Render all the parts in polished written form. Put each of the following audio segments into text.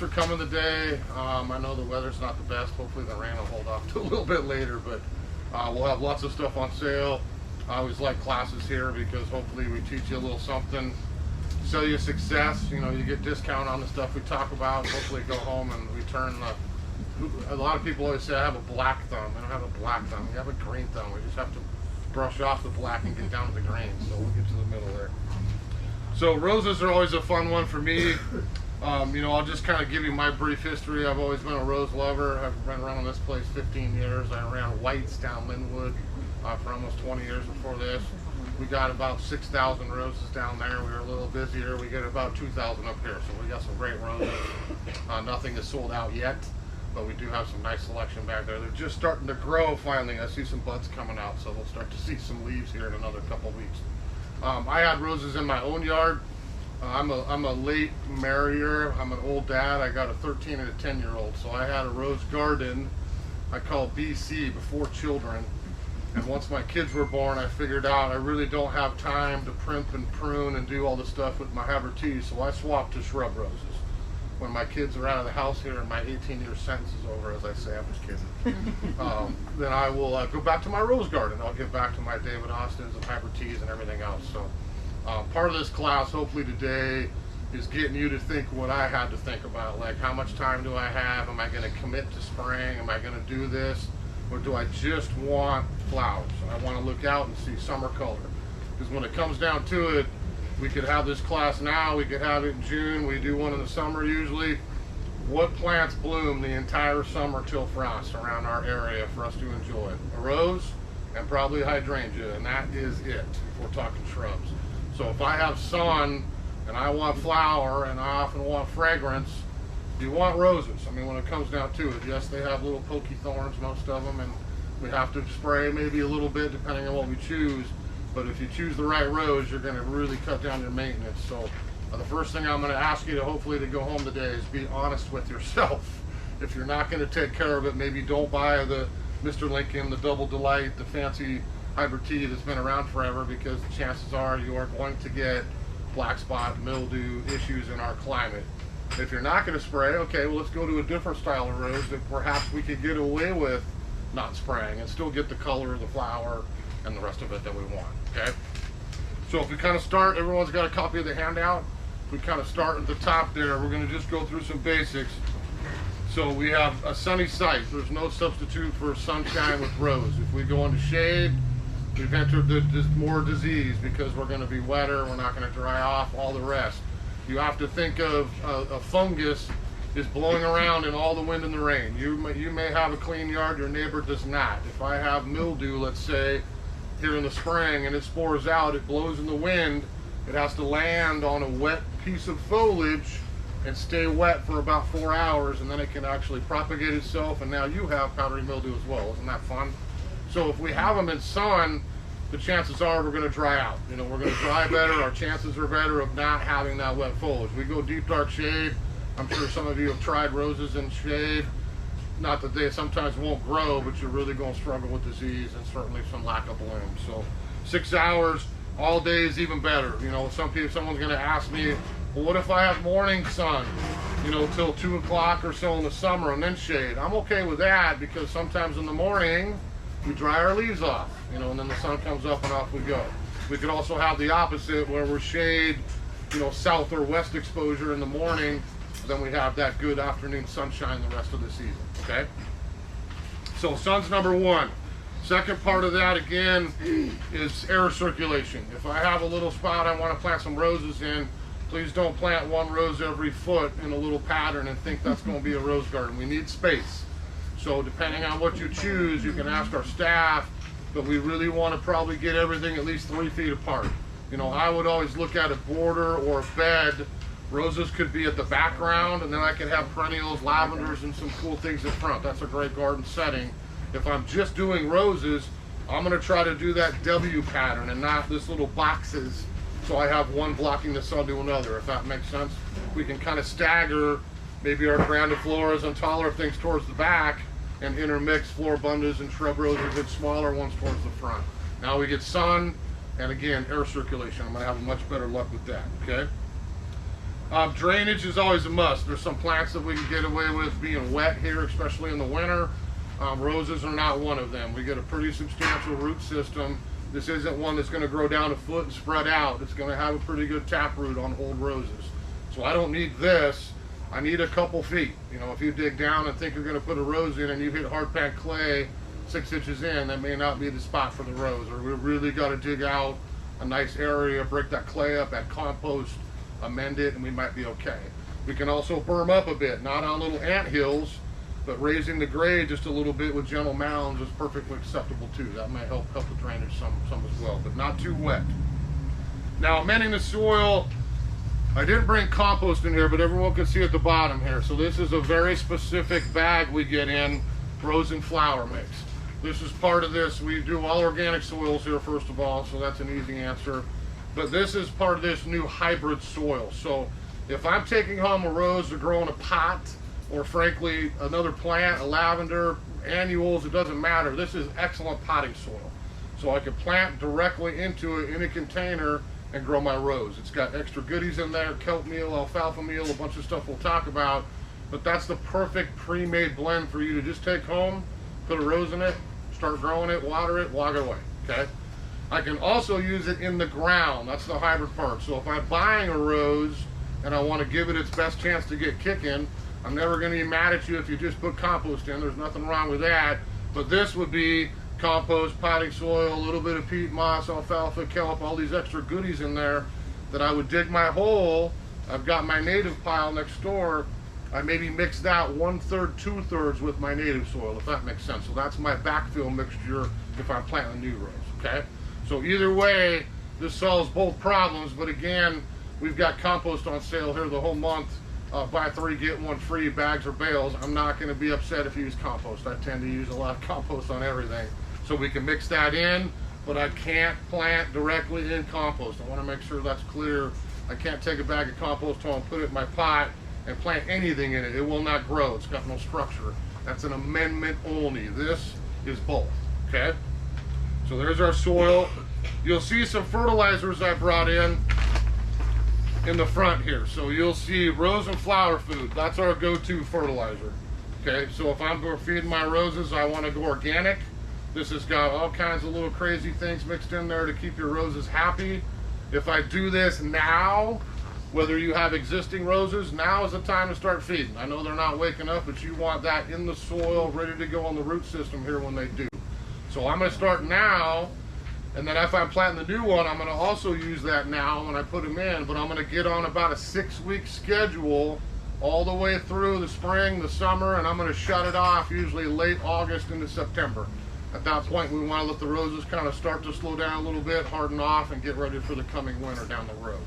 for coming today. I know the weather's not the best. Hopefully the rain will hold off to a little bit later, but we'll have lots of stuff on sale. I always like classes here because hopefully we teach you a little something, sell you success. You know, you get discount on the stuff we talk about. Hopefully go home and we turn a lot of people always say I have a black thumb. I don't have a black thumb. We have a green thumb. We just have to brush off the black and get down to the green. So we'll get to the middle there. So roses are always a fun one for me. You know, I'll just kind of give you my brief history. I've always been a rose lover. I've been running this place 15 years. I ran White's down Linwood for almost 20 years before this. We got about 6,000 roses down there. We were a little busier. We get about 2,000 up here. So we got some great roses. Nothing is sold out yet, but we do have some nice selection back there. They're just starting to grow finally. I see some buds coming out, so we'll start to see some leaves here in another couple weeks. I had roses in my own yard. I'm a late marrier. I'm an old dad. I got a 13 and a 10-year-old, so I had a rose garden I call BC, before children. And once my kids were born, I figured out I really don't have time to primp and prune and do all the stuff with my Havertys, so I swapped to shrub roses. When my kids are out of the house here and my 18-year sentence is over, as I say, I'm just kidding, then I will go back to my rose garden. I'll get back to my David Austins and Havertys and everything else. So part of this class, hopefully today, is getting you to think what I had to think about, like how much time do I have? Am I going to commit to spraying? Am I going to do this? Or do I just want flowers? And I want to look out and see summer color. Because when it comes down to it, we could have this class now, we could have it in June, we do one in the summer usually. What plants bloom the entire summer till frost around our area for us to enjoy? A rose and probably a hydrangea, and that is it if we're talking shrubs. So if I have sun and I want flower and I often want fragrance, you want roses. I mean, when it comes down to it, yes, they have little pokey thorns, most of them, and we have to spray maybe a little bit depending on what we choose. But if you choose the right rose, you're going to really cut down your maintenance. So the first thing I'm going to ask you to hopefully to go home today is be honest with yourself. If you're not going to take care of it, maybe don't buy the Mr. Lincoln, the Double Delight, the fancy hybrid tea that's been around forever, because the chances are you are going to get black spot, mildew issues in our climate. If you're not going to spray, okay, well, let's go to a different style of rose that perhaps we could get away with not spraying and still get the color of the flower and the rest of it that we want, okay? So if we kind of start, everyone's got a copy of the handout. If we kind of start at the top there, we're going to just go through some basics. So we have a sunny site. There's no substitute for sunshine with rose. If we go into shade, we've entered more disease because we're going to be wetter, we're not going to dry off, all the rest. You have to think of a fungus is blowing around in all the wind and the rain. You may have a clean yard, your neighbor does not. If I have mildew, let's say, here in the spring and it spores out, it blows in the wind, it has to land on a wet piece of foliage and stay wet for about 4 hours, and then it can actually propagate itself, and now you have powdery mildew as well. Isn't that fun? So if we have them in sun, the chances are we're going to dry out. You know, we're going to dry better. Our chances are better of not having that wet foliage. We go deep dark shade. I'm sure some of you have tried roses in shade. Not that they sometimes won't grow, but you're really going to struggle with disease and certainly some lack of bloom. So 6 hours all day is even better. You know, someone's going to ask me, well, what if I have morning sun, you know, till 2 o'clock or so in the summer and then shade? I'm okay with that, because sometimes in the morning we dry our leaves off, you know, and then the sun comes up and off we go. We could also have the opposite, where we're shade, you know, south or west exposure in the morning, then we have that good afternoon sunshine the rest of the season, okay? So sun's number one. Second part of that, again, is air circulation. If I have a little spot I want to plant some roses in, please don't plant one rose every foot in a little pattern and think that's going to be a rose garden. We need space. So depending on what you choose, you can ask our staff, but we really want to probably get everything at least 3 feet apart. You know, I would always look at a border or a bed. Roses could be at the background, and then I could have perennials, lavenders, and some cool things in front. That's a great garden setting. If I'm just doing roses, I'm going to try to do that W pattern and not this little boxes, so I have one blocking the sun to another, if that makes sense. We can kind of stagger maybe our grandifloras and taller things towards the back and intermix floribundas and shrub roses and smaller ones towards the front. Now we get sun and, again, air circulation. I'm going to have much better luck with that, okay? Drainage is always a must. There's some plants that we can get away with being wet here, especially in the winter. Roses are not one of them. We get a pretty substantial root system. This isn't one that's going to grow down a foot and spread out. It's going to have a pretty good taproot on old roses. So I don't need this. I need a couple feet. You know, if you dig down and think you're going to put a rose in and you hit hard packed clay 6 inches in, that may not be the spot for the rose. Or we really got to dig out a nice area, break that clay up, add compost, amend it, and we might be okay. We can also berm up a bit, not on little ant hills, but raising the grade just a little bit with gentle mounds is perfectly acceptable too. That might help the drainage some as well, but not too wet. Now, amending the soil, I didn't bring compost in here, but everyone can see at the bottom here. So this is a very specific bag we get in rose and flower mix. This is part of this. We do all organic soils here, first of all, so that's an easy answer. But this is part of this new hybrid soil. So if I'm taking home a rose to grow in a pot, or frankly another plant, a lavender, annuals, it doesn't matter. This is excellent potting soil. So I can plant directly into it in a container and grow my rose. It's got extra goodies in there, kelp meal, alfalfa meal, a bunch of stuff we'll talk about. But that's the perfect pre-made blend for you to just take home, put a rose in it, start growing it, water it, walk it away, okay? I can also use it in the ground. That's the hybrid part. So if I'm buying a rose and I want to give it its best chance to get kicking, I'm never going to be mad at you if you just put compost in. There's nothing wrong with that. But this would be compost, potting soil, a little bit of peat moss, alfalfa, kelp, all these extra goodies in there that I would dig my hole. I've got my native pile next door. I maybe mix that 1/3, 2/3 with my native soil, if that makes sense. So that's my backfill mixture if I'm planting a new rose, okay? So either way, this solves both problems, but again, we've got compost on sale here the whole month. Buy 3, get 1 free, bags or bales. I'm not going to be upset if you use compost. I tend to use a lot of compost on everything. So we can mix that in, but I can't plant directly in compost. I want to make sure that's clear. I can't take a bag of compost home, put it in my pot, and plant anything in it. It will not grow. It's got no structure. That's an amendment only. This is both, okay? So there's our soil. You'll see some fertilizers I brought in the front here. So you'll see rose and flower food. That's our go-to fertilizer. Okay, so if I'm feeding my roses, I want to go organic. This has got all kinds of little crazy things mixed in there to keep your roses happy. If I do this now, whether you have existing roses, now is the time to start feeding. I know they're not waking up, but you want that in the soil, ready to go on the root system here when they do. So I'm going to start now. And then if I'm planting the new one, I'm going to also use that now when I put them in, but I'm going to get on about a 6-week schedule all the way through the spring, the summer, and I'm going to shut it off usually late August into September. At that point, we want to let the roses kind of start to slow down a little bit, harden off, and get ready for the coming winter down the road.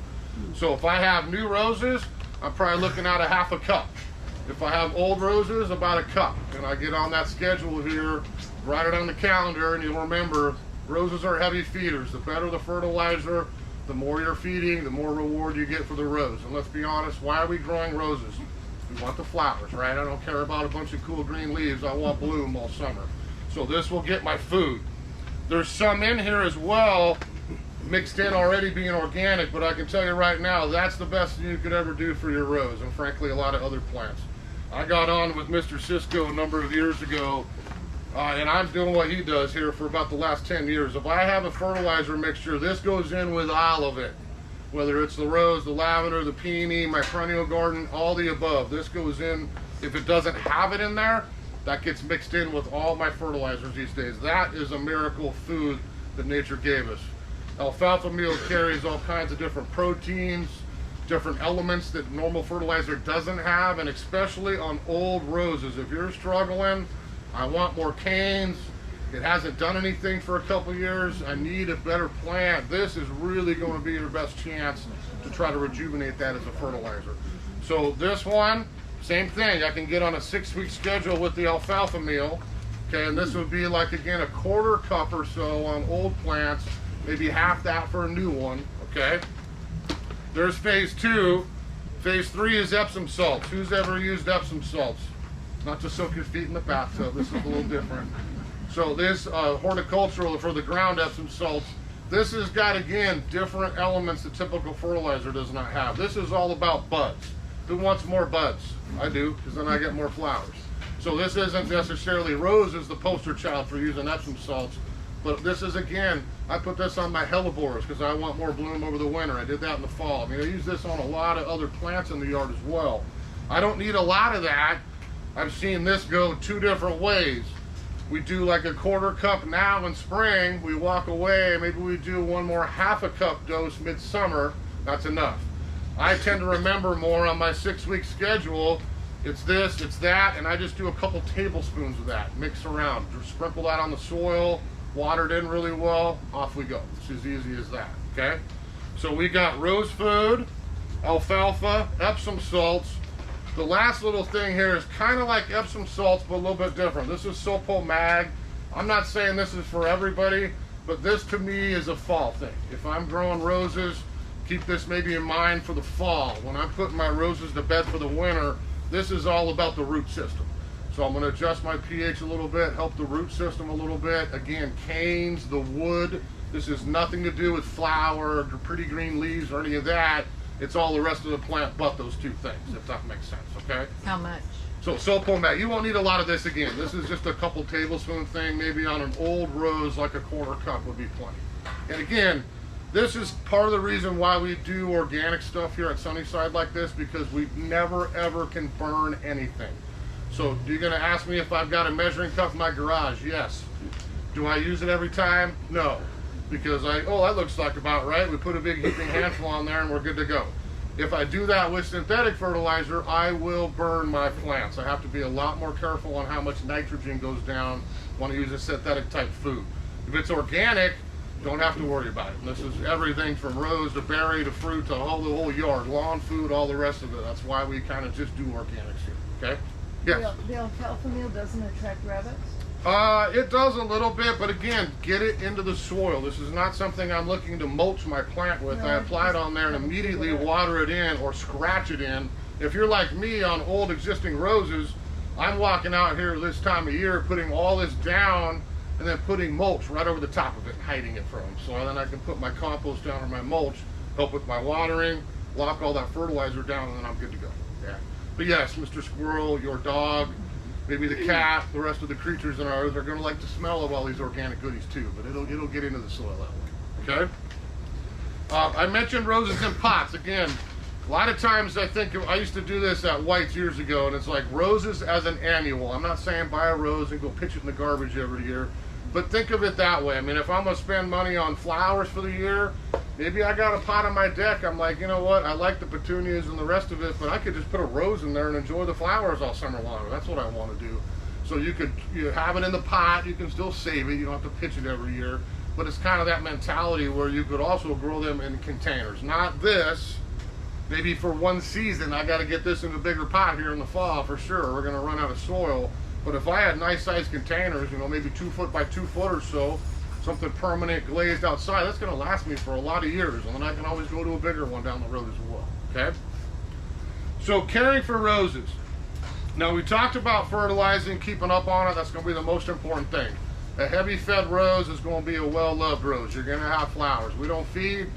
So if I have new roses, I'm probably looking at a 1/2 cup. If I have old roses, about a cup. And I get on that schedule here, write it on the calendar, and you'll remember, roses are heavy feeders. The better the fertilizer, the more you're feeding, the more reward you get for the rose. And let's be honest, why are we growing roses? We want the flowers, right? I don't care about a bunch of cool green leaves. I want bloom all summer. So this will get my food. There's some in here as well, mixed in already being organic, but I can tell you right now, that's the best thing you could ever do for your rose, and frankly, a lot of other plants. I got on with Mr. Cisco a number of years ago, and I'm doing what he does here for about the last 10 years. If I have a fertilizer mixture, this goes in with all of it. Whether it's the rose, the lavender, the peony, my perennial garden, all the above. This goes in. If it doesn't have it in there, that gets mixed in with all my fertilizers these days. That is a miracle food that nature gave us. Alfalfa meal carries all kinds of different proteins, different elements that normal fertilizer doesn't have, and especially on old roses. If you're struggling, I want more canes, it hasn't done anything for a couple years, I need a better plant, this is really going to be your best chance to try to rejuvenate that as a fertilizer. So this one, same thing, I can get on a 6-week schedule with the alfalfa meal. Okay, and this would be like, again, a 1/4 cup or so on old plants, maybe half that for a new one, okay? There's phase 2. Phase 3 is Epsom salts. Who's ever used Epsom salts? Not to soak your feet in the bathtub, this is a little different. So this horticultural, for the ground Epsom salts, This has got, again, different elements the typical fertilizer does not have. This is all about buds. Who wants more buds? I do, because then I get more flowers. So this isn't necessarily rose as the poster child for using Epsom salts, but this is, again, I put this on my hellebores because I want more bloom over the winter. I did that in the fall. I mean, I use this on a lot of other plants in the yard as well. I don't need a lot of that. I've seen this go 2 different ways. We do like a 1/4 cup now in spring, we walk away, maybe we do one more 1/2 cup dose midsummer, that's enough. I tend to remember more on my 6-week schedule, it's this, it's that, and I just do a couple tablespoons of that, mix around, just sprinkle that on the soil, water it in really well, off we go. It's as easy as that, okay? So we got rose food, alfalfa, Epsom salts. The last little thing here is kind of like Epsom salts, but a little bit different. This is Sopo Mag. I'm not saying this is for everybody, but this to me is a fall thing. If I'm growing roses, keep this maybe in mind for the fall. When I'm putting my roses to bed for the winter, this is all about the root system. So I'm going to adjust my pH a little bit, help the root system a little bit. Again, canes, the wood. This has nothing to do with flower or pretty green leaves or any of that. It's all the rest of the plant but those 2 things, if that makes sense, okay? How much? So Sopo Mag, you won't need a lot of this again. This is just a couple tablespoon thing, maybe on an old rose, like a 1/4 cup would be plenty. And again, this is part of the reason why we do organic stuff here at Sunnyside like this, because we never ever can burn anything. So you're gonna ask me if I've got a measuring cup in my garage? Yes. Do I use it every time? No. Because that looks like about right. We put a big heaping handful on there and we're good to go. If I do that with synthetic fertilizer, I will burn my plants. I have to be a lot more careful on how much nitrogen goes down when I use a synthetic type food. If it's organic, don't have to worry about it. And this is everything from rose to berry to fruit to the whole yard, lawn food, all the rest of it. That's why we kind of just do organics here, okay? Yes? The alfalfa meal doesn't attract rabbits? It does a little bit, but again, get it into the soil. This is not something I'm looking to mulch my plant with. No, I apply it on there and immediately water it in or scratch it in. If you're like me on old existing roses, I'm walking out here this time of year putting all this down and then putting mulch right over the top of it, hiding it from them. So then I can put my compost down or my mulch, help with my watering, lock all that fertilizer down, and then I'm good to go. Yeah. But yes, Mr. Squirrel, your dog, maybe the cat, the rest of the creatures in ours are going to like the smell of all these organic goodies too, but it'll get into the soil that way, okay? I mentioned roses in pots. Again, a lot of times I think, I used to do this at White's years ago, and it's like roses as an annual. I'm not saying buy a rose and go pitch it in the garbage every year, but think of it that way. I mean, if I'm going to spend money on flowers for the year, maybe I got a pot on my deck. I'm like, you know what, I like the petunias and the rest of it, but I could just put a rose in there and enjoy the flowers all summer long. That's what I want to do. So you have it in the pot, you can still save it, you don't have to pitch it every year, but it's kind of that mentality where you could also grow them in containers. Not this, maybe for one season, I got to get this in a bigger pot here in the fall for sure. We're going to run out of soil. But if I had nice sized containers, maybe 2 foot by 2 foot or so, something permanent glazed outside, that's going to last me for a lot of years, and then I can always go to a bigger one down the road as well, okay? So caring for roses. Now we talked about fertilizing, keeping up on it. That's going to be the most important thing. A heavy fed rose is going to be a well-loved rose. You're going to have flowers. We don't feed,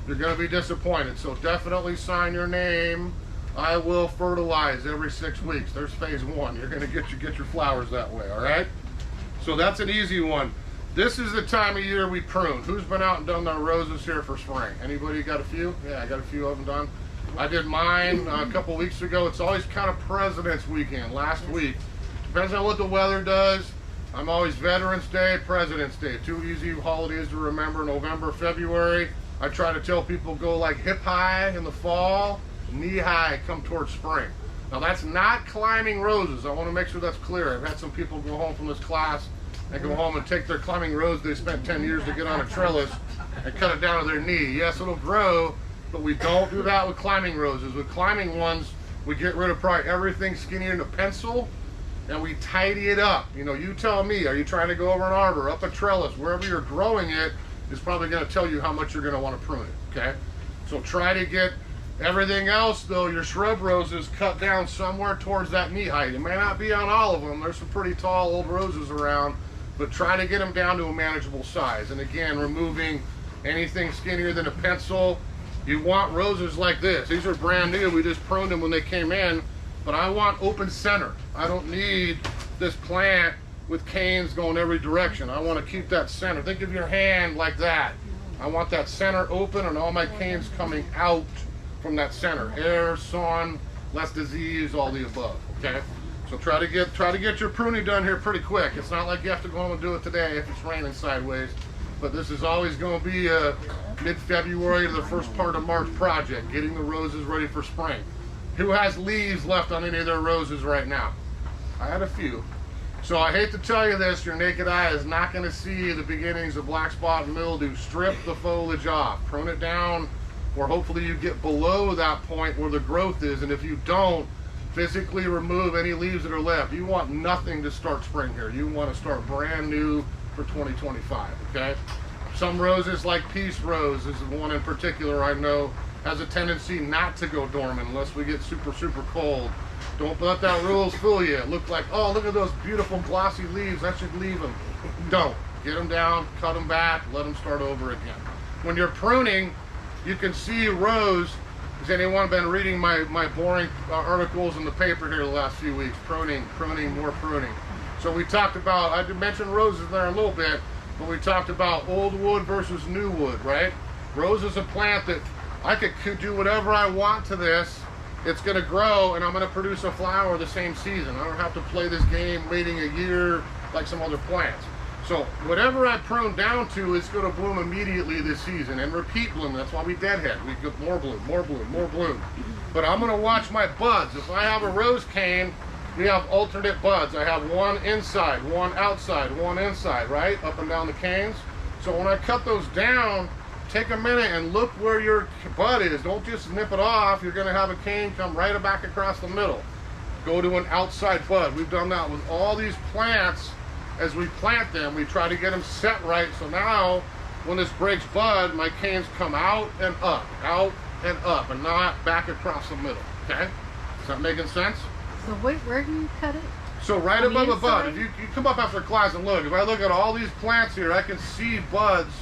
you're going to be disappointed. So definitely sign your name. I will fertilize every 6 weeks. There's phase 1. You're going to get your flowers that way, all right? So that's an easy one. This is the time of year we prune. Who's been out and done their roses here for spring? Anybody got a few? Yeah, I got a few of them done. I did mine a couple weeks ago. It's always kind of President's Weekend, last week. Depends on what the weather does. I'm always Veterans Day, President's Day. 2 easy holidays to remember, November, February. I try to tell people go like hip high in the fall, knee high come towards spring. Now that's not climbing roses. I want to make sure that's clear. I've had some people go home from this class and go home and take their climbing rose they spent 10 years to get on a trellis and cut it down to their knee. Yes, it'll grow, but we don't do that with climbing roses. With climbing ones, we get rid of probably everything skinnier than a pencil and we tidy it up. You tell me, are you trying to go over an arbor, up a trellis, wherever you're growing it is probably going to tell you how much you're going to want to prune it, okay? So try to get everything else, though, your shrub roses cut down somewhere towards that knee height. It may not be on all of them. There's some pretty tall old roses around, but try to get them down to a manageable size. And again, removing anything skinnier than a pencil. You want roses like this. These are brand new. We just pruned them when they came in, but I want open center. I don't need this plant with canes going every direction. I want to keep that center. Think of your hand like that. I want that center open and all my canes coming out from that center. Air, sun, less disease, all the above, okay? So try to get your pruning done here pretty quick. It's not like you have to go home and do it today if it's raining sideways, but this is always going to be a mid-February to the first part of March project, getting the roses ready for spring. Who has leaves left on any of their roses right now? I had a few. So I hate to tell you this, your naked eye is not going to see the beginnings of black spot and mildew. Strip the foliage off, prune it down, or hopefully you get below that point where the growth is, and if you don't, physically remove any leaves that are left. You want nothing to start spring here. You want to start brand new for 2025, okay? Some roses, like Peace Rose, is the one in particular I know has a tendency not to go dormant unless we get super, super cold. Don't let that rules fool you. It looked like, oh, look at those beautiful glossy leaves, I should leave them. Don't. Get them down, cut them back, let them start over again. When you're pruning, you can see rows. Has anyone been reading my boring articles in the paper here the last few weeks? Pruning, more pruning. So we talked about, I did mention roses there a little bit, but we talked about old wood versus new wood, right? Rose is a plant that I could do whatever I want to this. It's going to grow and I'm going to produce a flower the same season. I don't have to play this game waiting a year like some other plants. So whatever I prune down to is going to bloom immediately this season and repeat bloom. That's why we deadhead. We get more bloom, more bloom, more bloom. But I'm going to watch my buds. If I have a rose cane, we have alternate buds. I have one inside, one outside, one inside, right? Up and down the canes. So when I cut those down, take a minute and look where your bud is. Don't just nip it off. You're going to have a cane come right back across the middle. Go to an outside bud. We've done that with all these plants. As we plant them, we try to get them set right. So now, when this breaks bud, my canes come out and up, and not back across the middle, okay? Is that making sense? So where do you cut it? So right On the above a bud, inside? if you come up after class and look, if I look at all these plants here, I can see buds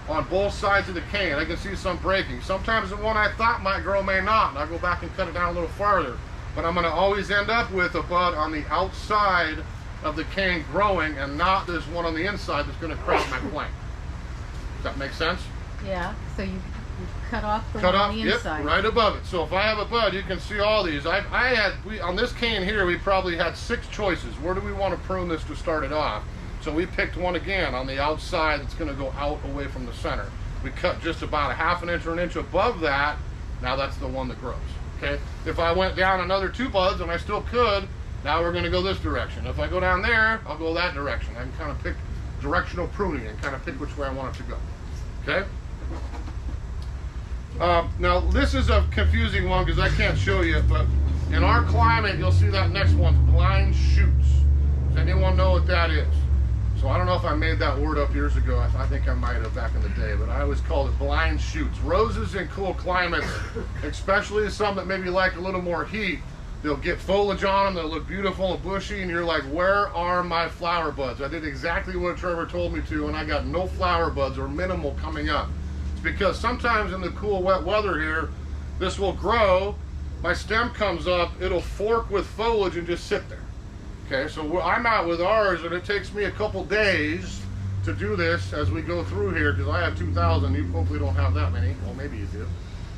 on both sides of the cane. I can see some breaking. Sometimes the one I thought might grow may not, and I go back and cut it down a little farther. But I'm gonna always end up with a bud on the outside of the cane growing and not this one on the inside that's gonna crack my plant. Does that make sense? Yeah. So you cut off the Cut one off, on the yep, inside. right above it. So if I have a bud, you can see all these. On this cane here, we probably had 6 choices. Where do we want to prune this to start it off? So we picked one again on the outside that's going to go out away from the center. We cut just about a ½ inch or an inch above that. Now that's the one that grows, okay? If I went down another 2 buds and I still could, now we're going to go this direction. If I go down there, I'll go that direction. I can kind of pick directional pruning and kind of pick which way I want it to go, okay? Now this is a confusing one because I can't show you, but in our climate, you'll see that next one's blind shoots. Does anyone know what that is? So I don't know if I made that word up years ago. I think I might have back in the day, but I always called it blind shoots. Roses in cool climates, especially some that maybe like a little more heat, they'll get foliage on them, they'll look beautiful and bushy, and you're like, where are my flower buds? I did exactly what Trevor told me to, and I got no flower buds or minimal coming up. It's because sometimes in the cool, wet weather here, this will grow, my stem comes up, it'll fork with foliage and just sit there. Okay, so I'm out with ours, and it takes me a couple days to do this as we go through here, because I have 2,000. You hopefully don't have that many. Well, maybe you do.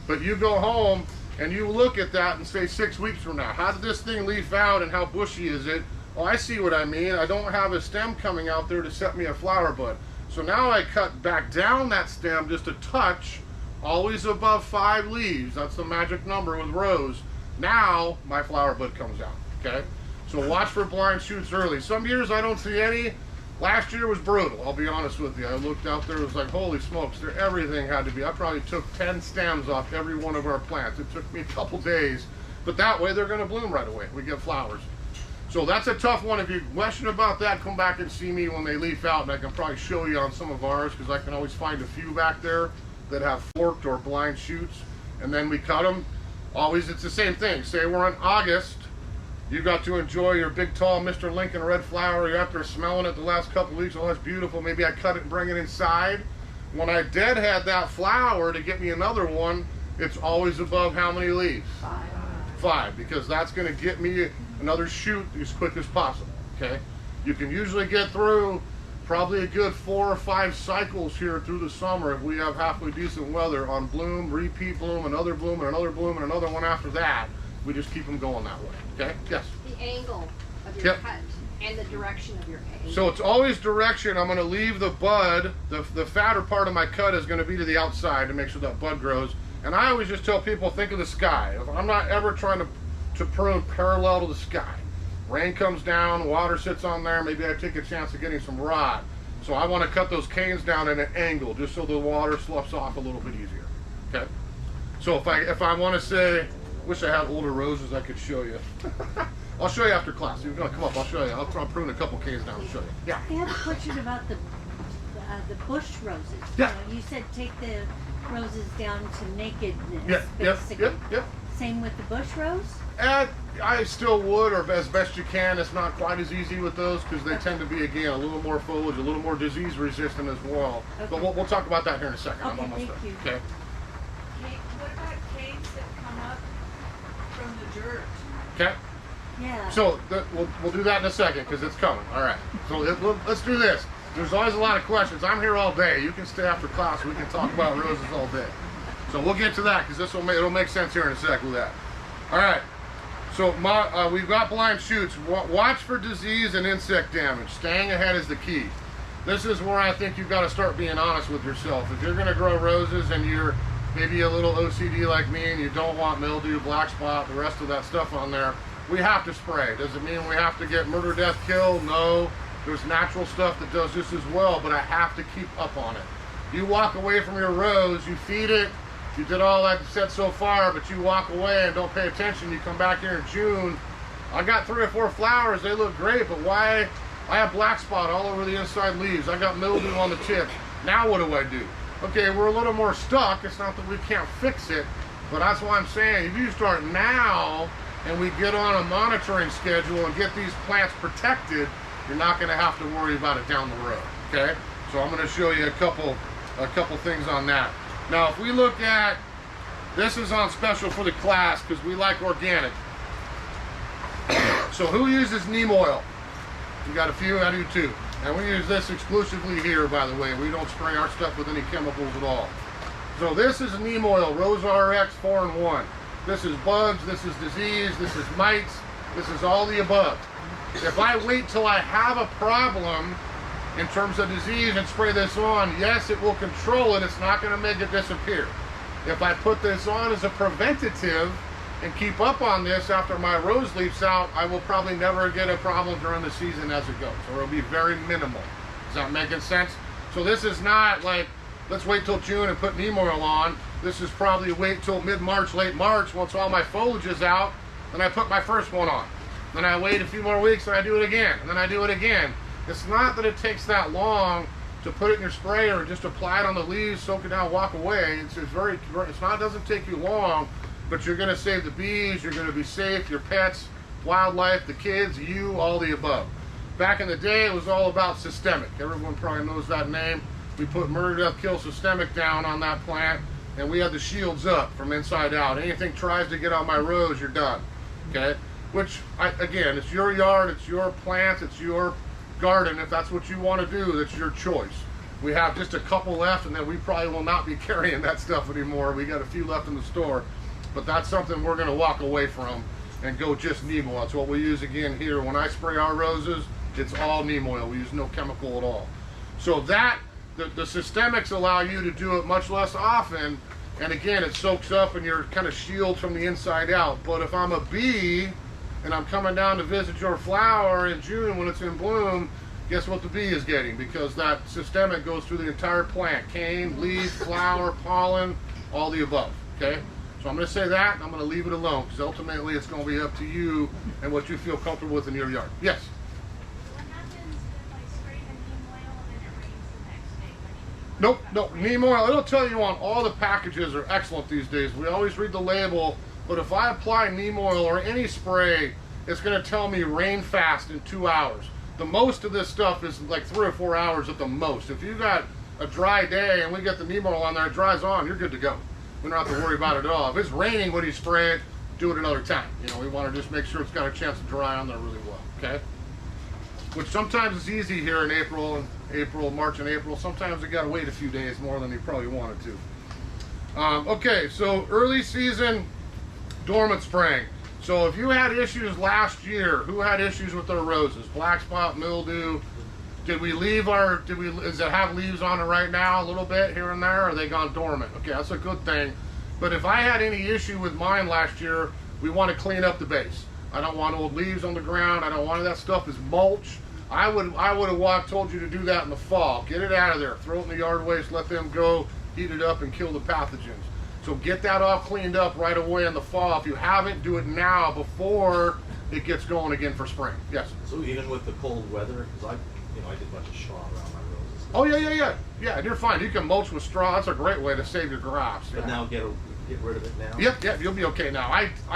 But you go home, and you look at that and say 6 weeks from now, how did this thing leaf out, and how bushy is it? Oh, I see what I mean. I don't have a stem coming out there to set me a flower bud. So now I cut back down that stem just a touch, always above 5 leaves. That's the magic number with rose. Now my flower bud comes out, okay? So watch for blind shoots early. Some years I don't see any. Last year was brutal, I'll be honest with you. I looked out there, it was like, holy smokes, everything had to be. I probably took 10 stems off every one of our plants. It took me a couple days, but that way they're gonna bloom right away. We get flowers. So that's a tough one. If you question about that, come back and see me when they leaf out, and I can probably show you on some of ours, because I can always find a few back there that have forked or blind shoots, and then we cut them. Always, it's the same thing. Say we're in August, you got to enjoy your big, tall Mr. Lincoln red flower. You're after smelling it the last couple of weeks. Oh, that's beautiful. Maybe I cut it and bring it inside. when I deadhead that flower to get me another one, it's always above how many leaves? 5, because that's going to get me another shoot as quick as possible. Okay, you can usually get through probably a good 4 or 5 cycles here through the summer if we have halfway decent weather on bloom, repeat bloom, another bloom, and another bloom, and another one after that. We just keep them going that way. Okay? Yes. The angle of your cut and the direction of your angle. So it's always direction. I'm going to leave the bud, the fatter part of my cut is going to be to the outside to make sure that bud grows. And I always just tell people, think of the sky. I'm not ever trying to prune parallel to the sky. Rain comes down, water sits on there, maybe I take a chance of getting some rot. So I want to cut those canes down at an angle just so the water sloughs off a little bit easier. Okay? So if I want to say, wish I had older roses I could show you. I'll show you after class. You're going to come up, I'll show you. I'll prune a couple canes down and show you. Yeah. I have a question about the bush roses. Yeah. You know, you said take the roses down to nakedness, Yeah, yep, basically. yep. Same with the bush rose? And I still would, or as best you can. It's not quite as easy with those because they tend to be, again, a little more foliage, a little more disease resistant as well. Okay. But we'll talk about that here in a second. I'm Okay, almost thank there. you. Okay. What about canes that come up from the dirt? Okay. Yeah. So we'll do that in a second because it's coming. All right. So let's do this. There's always a lot of questions. I'm here all day. You can stay after class. We can talk about roses all day. So we'll get to that because it'll make sense here in a sec with that. All right. So we've got blind shoots. Watch for disease and insect damage. Staying ahead is the key. This is where I think you've got to start being honest with yourself. If you're going to grow roses and you're maybe a little OCD like me and you don't want mildew, black spot, the rest of that stuff on there, we have to spray. Does it mean we have to get murder, death, kill? No. There's natural stuff that does this as well, but I have to keep up on it. You walk away from your rose, you feed it, you did all that said so far, but you walk away and don't pay attention. You come back here in June. I got 3 or 4 flowers. They look great, but why? I have black spot all over the inside leaves. I got mildew on the tips. Now what do I do? Okay, we're a little more stuck. It's not that we can't fix it, but that's why I'm saying if you start now and we get on a monitoring schedule and get these plants protected, you're not going to have to worry about it down the road. Okay? So I'm going to show you a couple things on that. Now, if we look at, this is on special for the class because we like organic. So who uses neem oil? We got a few, I do too. And we use this exclusively here, by the way. We don't spray our stuff with any chemicals at all. So this is neem oil, Rose RX 4-in-1. This is bugs, this is disease, this is mites, this is all the above. If I wait till I have a problem in terms of disease and spray this on, yes, it will control it. It's not going to make it disappear. If I put this on as a preventative and keep up on this after my rose leaves out, I will probably never get a problem during the season as it goes, or it'll be very minimal. Is that making sense? So this is not like, let's wait till June and put neem oil on. This is probably wait till mid-March, late March, once all my foliage is out, then I put my first one on. Then I wait a few more weeks and I do it again, and then I do it again. It's not that it takes that long to put it in your sprayer or just apply it on the leaves, soak it down, walk away. It doesn't take you long, but you're going to save the bees, you're going to be safe, your pets, wildlife, the kids, you, all the above. Back in the day, it was all about systemic. Everyone probably knows that name. We put murder, death, kill systemic down on that plant, and we had the shields up from inside out. Anything tries to get on my rose, you're done. Okay? Which, again, it's your yard, it's your plants, it's your garden. If that's what you want to do, that's your choice. We have just a couple left, and then we probably will not be carrying that stuff anymore. We got a few left in the store, but that's something we're going to walk away from and go just neem oil. That's what we use again here. When I spray our roses, it's all neem oil. We use no chemical at all. So that, the systemics allow you to do it much less often, and again, it soaks up and you're kind of shielded from the inside out. But if I'm a bee and I'm coming down to visit your flower in June when it's in bloom, guess what the bee is getting? Because that systemic goes through the entire plant. Cane, leaf, flower, pollen, all the above, okay? So I'm going to say that, and I'm going to leave it alone, because ultimately it's going to be up to you and what you feel comfortable with in your yard. Yes? What happens if I spray the neem oil and then it rains the next day? Nope, neem oil, it'll tell you on all the packages are excellent these days. We always read the label, but if I apply neem oil or any spray, it's going to tell me rain fast in 2 hours. The most of this stuff is like 3 or 4 hours at the most. If you got a dry day and we get the neem oil on there, it dries on, you're good to go. We don't have to worry about it at all. If it's raining when you spray it, do it another time. You know, we want to just make sure it's got a chance to dry on there really well, okay? Which sometimes is easy here in March and April. Sometimes you got to wait a few days more than you probably wanted to. Okay, so early season dormant spraying. So if you had issues last year, who had issues with their roses? Black spot, mildew. Does it have leaves on it right now a little bit here and there? Or are they gone dormant? Okay, that's a good thing. But if I had any issue with mine last year, we want to clean up the base. I don't want old leaves on the ground. I don't want that stuff as mulch. I would have told you to do that in the fall. Get it out of there. Throw it in the yard waste. Let them go. Heat it up and kill the pathogens. So get that all cleaned up right away in the fall. If you haven't, do it now before it gets going again for spring. Yes. So even with the cold weather, because I did a bunch of straw around my roses. Oh yeah. And you're fine. You can mulch with straw. That's a great way to save your grass. But now get rid of it now. Yep, you'll be okay now.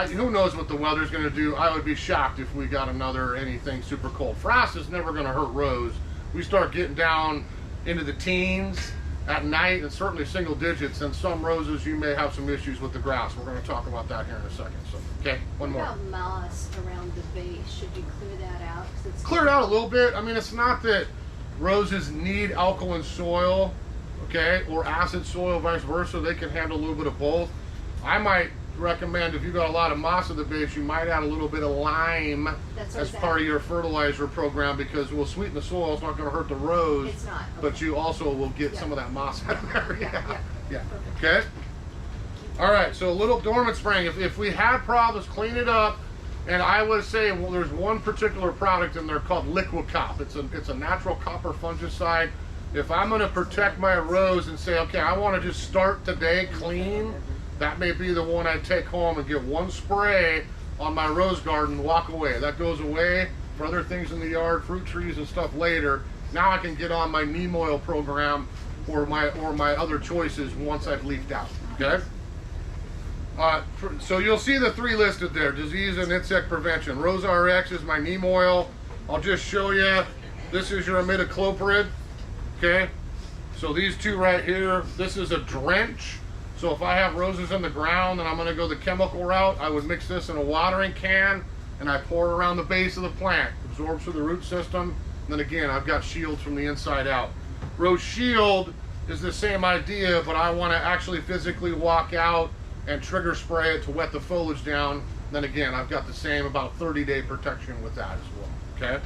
Who knows what the weather's going to do? I would be shocked if we got anything super cold. Frost is never going to hurt rose. We start getting down into the teens at night, and certainly single digits, and some roses you may have some issues with the grass. We're going to talk about that here in a second. So, okay, one more. What about moss around the base? Should you clear that out? 'Cause it's Clear it out a little bit. I mean, it's not that roses need alkaline soil, okay, or acid soil, vice versa. They can handle a little bit of both. I might recommend, if you got a lot of moss at the base, you might add a little bit of lime That's what as I part said. of your fertilizer program, because it will sweeten the soil. It's not going to hurt the rose. It's not. But you also will get Yeah. some of that moss out of there. Yeah. Perfect. Okay. All right. So a little dormant spraying. If we had problems, clean it up. And I would say, well, there's one particular product in there called Liquid Cop. It's a natural copper fungicide. If I'm going to protect my rose and say, okay, I want to just start today clean, that may be the one I take home and get one spray on my rose garden and walk away. That goes away for other things in the yard, fruit trees and stuff later. Now I can get on my neem oil program or my other choices once I've leafed out. Okay. So you'll see the three listed there: disease and insect prevention. Rose RX is my neem oil. I'll just show you. This is your imidacloprid. Okay. So these two right here. This is a drench. So if I have roses in the ground and I'm going to go the chemical route, I would mix this in a watering can and I pour it around the base of the plant. Absorbs through the root system. And then again, I've got shields from the inside out. Rose Shield is the same idea, but I want to actually physically walk out and trigger spray it to wet the foliage down. Then again, I've got the same about 30-day protection with that as well. Okay.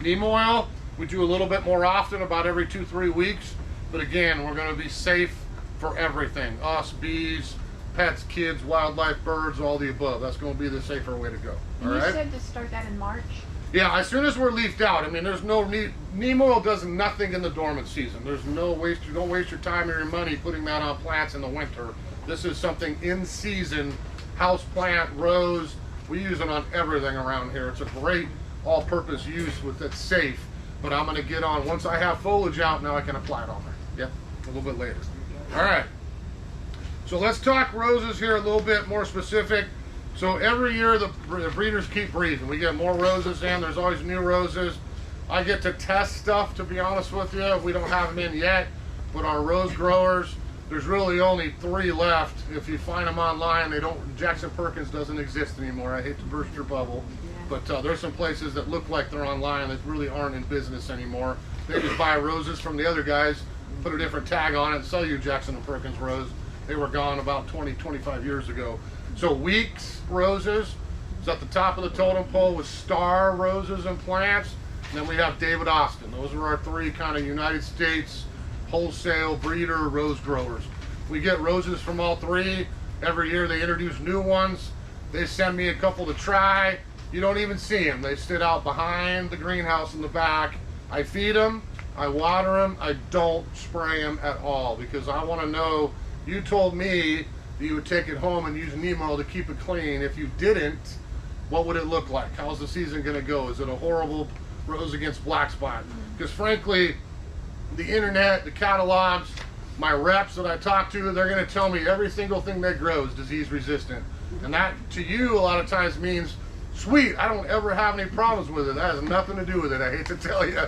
Neem oil, we do a little bit more often, about every 2-3 weeks. But again, we're going to be safe for everything. Us, bees, pets, kids, wildlife, birds, all the above. That's going to be the safer way to go. All You right? said to start that in March? Yeah, as soon as we're leafed out. I mean, there's no need. Neem oil does nothing in the dormant season. There's no waste. You don't waste your time or your money putting that on plants in the winter. This is something in season, house plant, rose. We use it on everything around here. It's a great all-purpose use that's safe. But I'm going to get on, once I have foliage out, now I can apply it on there. Yep, a little bit later. All right. So let's talk roses here a little bit more specific. So every year the breeders keep breeding. We get more roses in. There's always new roses. I get to test stuff, to be honest with you. We don't have them in yet, but our rose growers, there's really only 3 left. If you find them online, Jackson Perkins doesn't exist anymore. I hate to burst your bubble, but there's some places that look like they're online that really aren't in business anymore. They just buy roses from the other guys, put a different tag on it, and sell you Jackson and Perkins rose. They were gone about 20-25 years ago. So Weeks roses is at the top of the totem pole with Star roses and plants. And then we have David Austin. Those are our 3 kind of United States wholesale breeder rose growers. We get roses from all 3. Every year they introduce new ones. They send me a couple to try. You don't even see them. They sit out behind the greenhouse in the back. I feed them, I water them, I don't spray them at all, because I want to know, you told me that you would take it home and use neem oil to keep it clean. If you didn't, what would it look like? How's the season going to go? Is it a horrible rose against black spot? Because frankly, the internet, the catalogs, my reps that I talk to, they're going to tell me every single thing they grow is disease resistant. And that, to you, a lot of times means, sweet, I don't ever have any problems with it. That has nothing to do with it, I hate to tell you.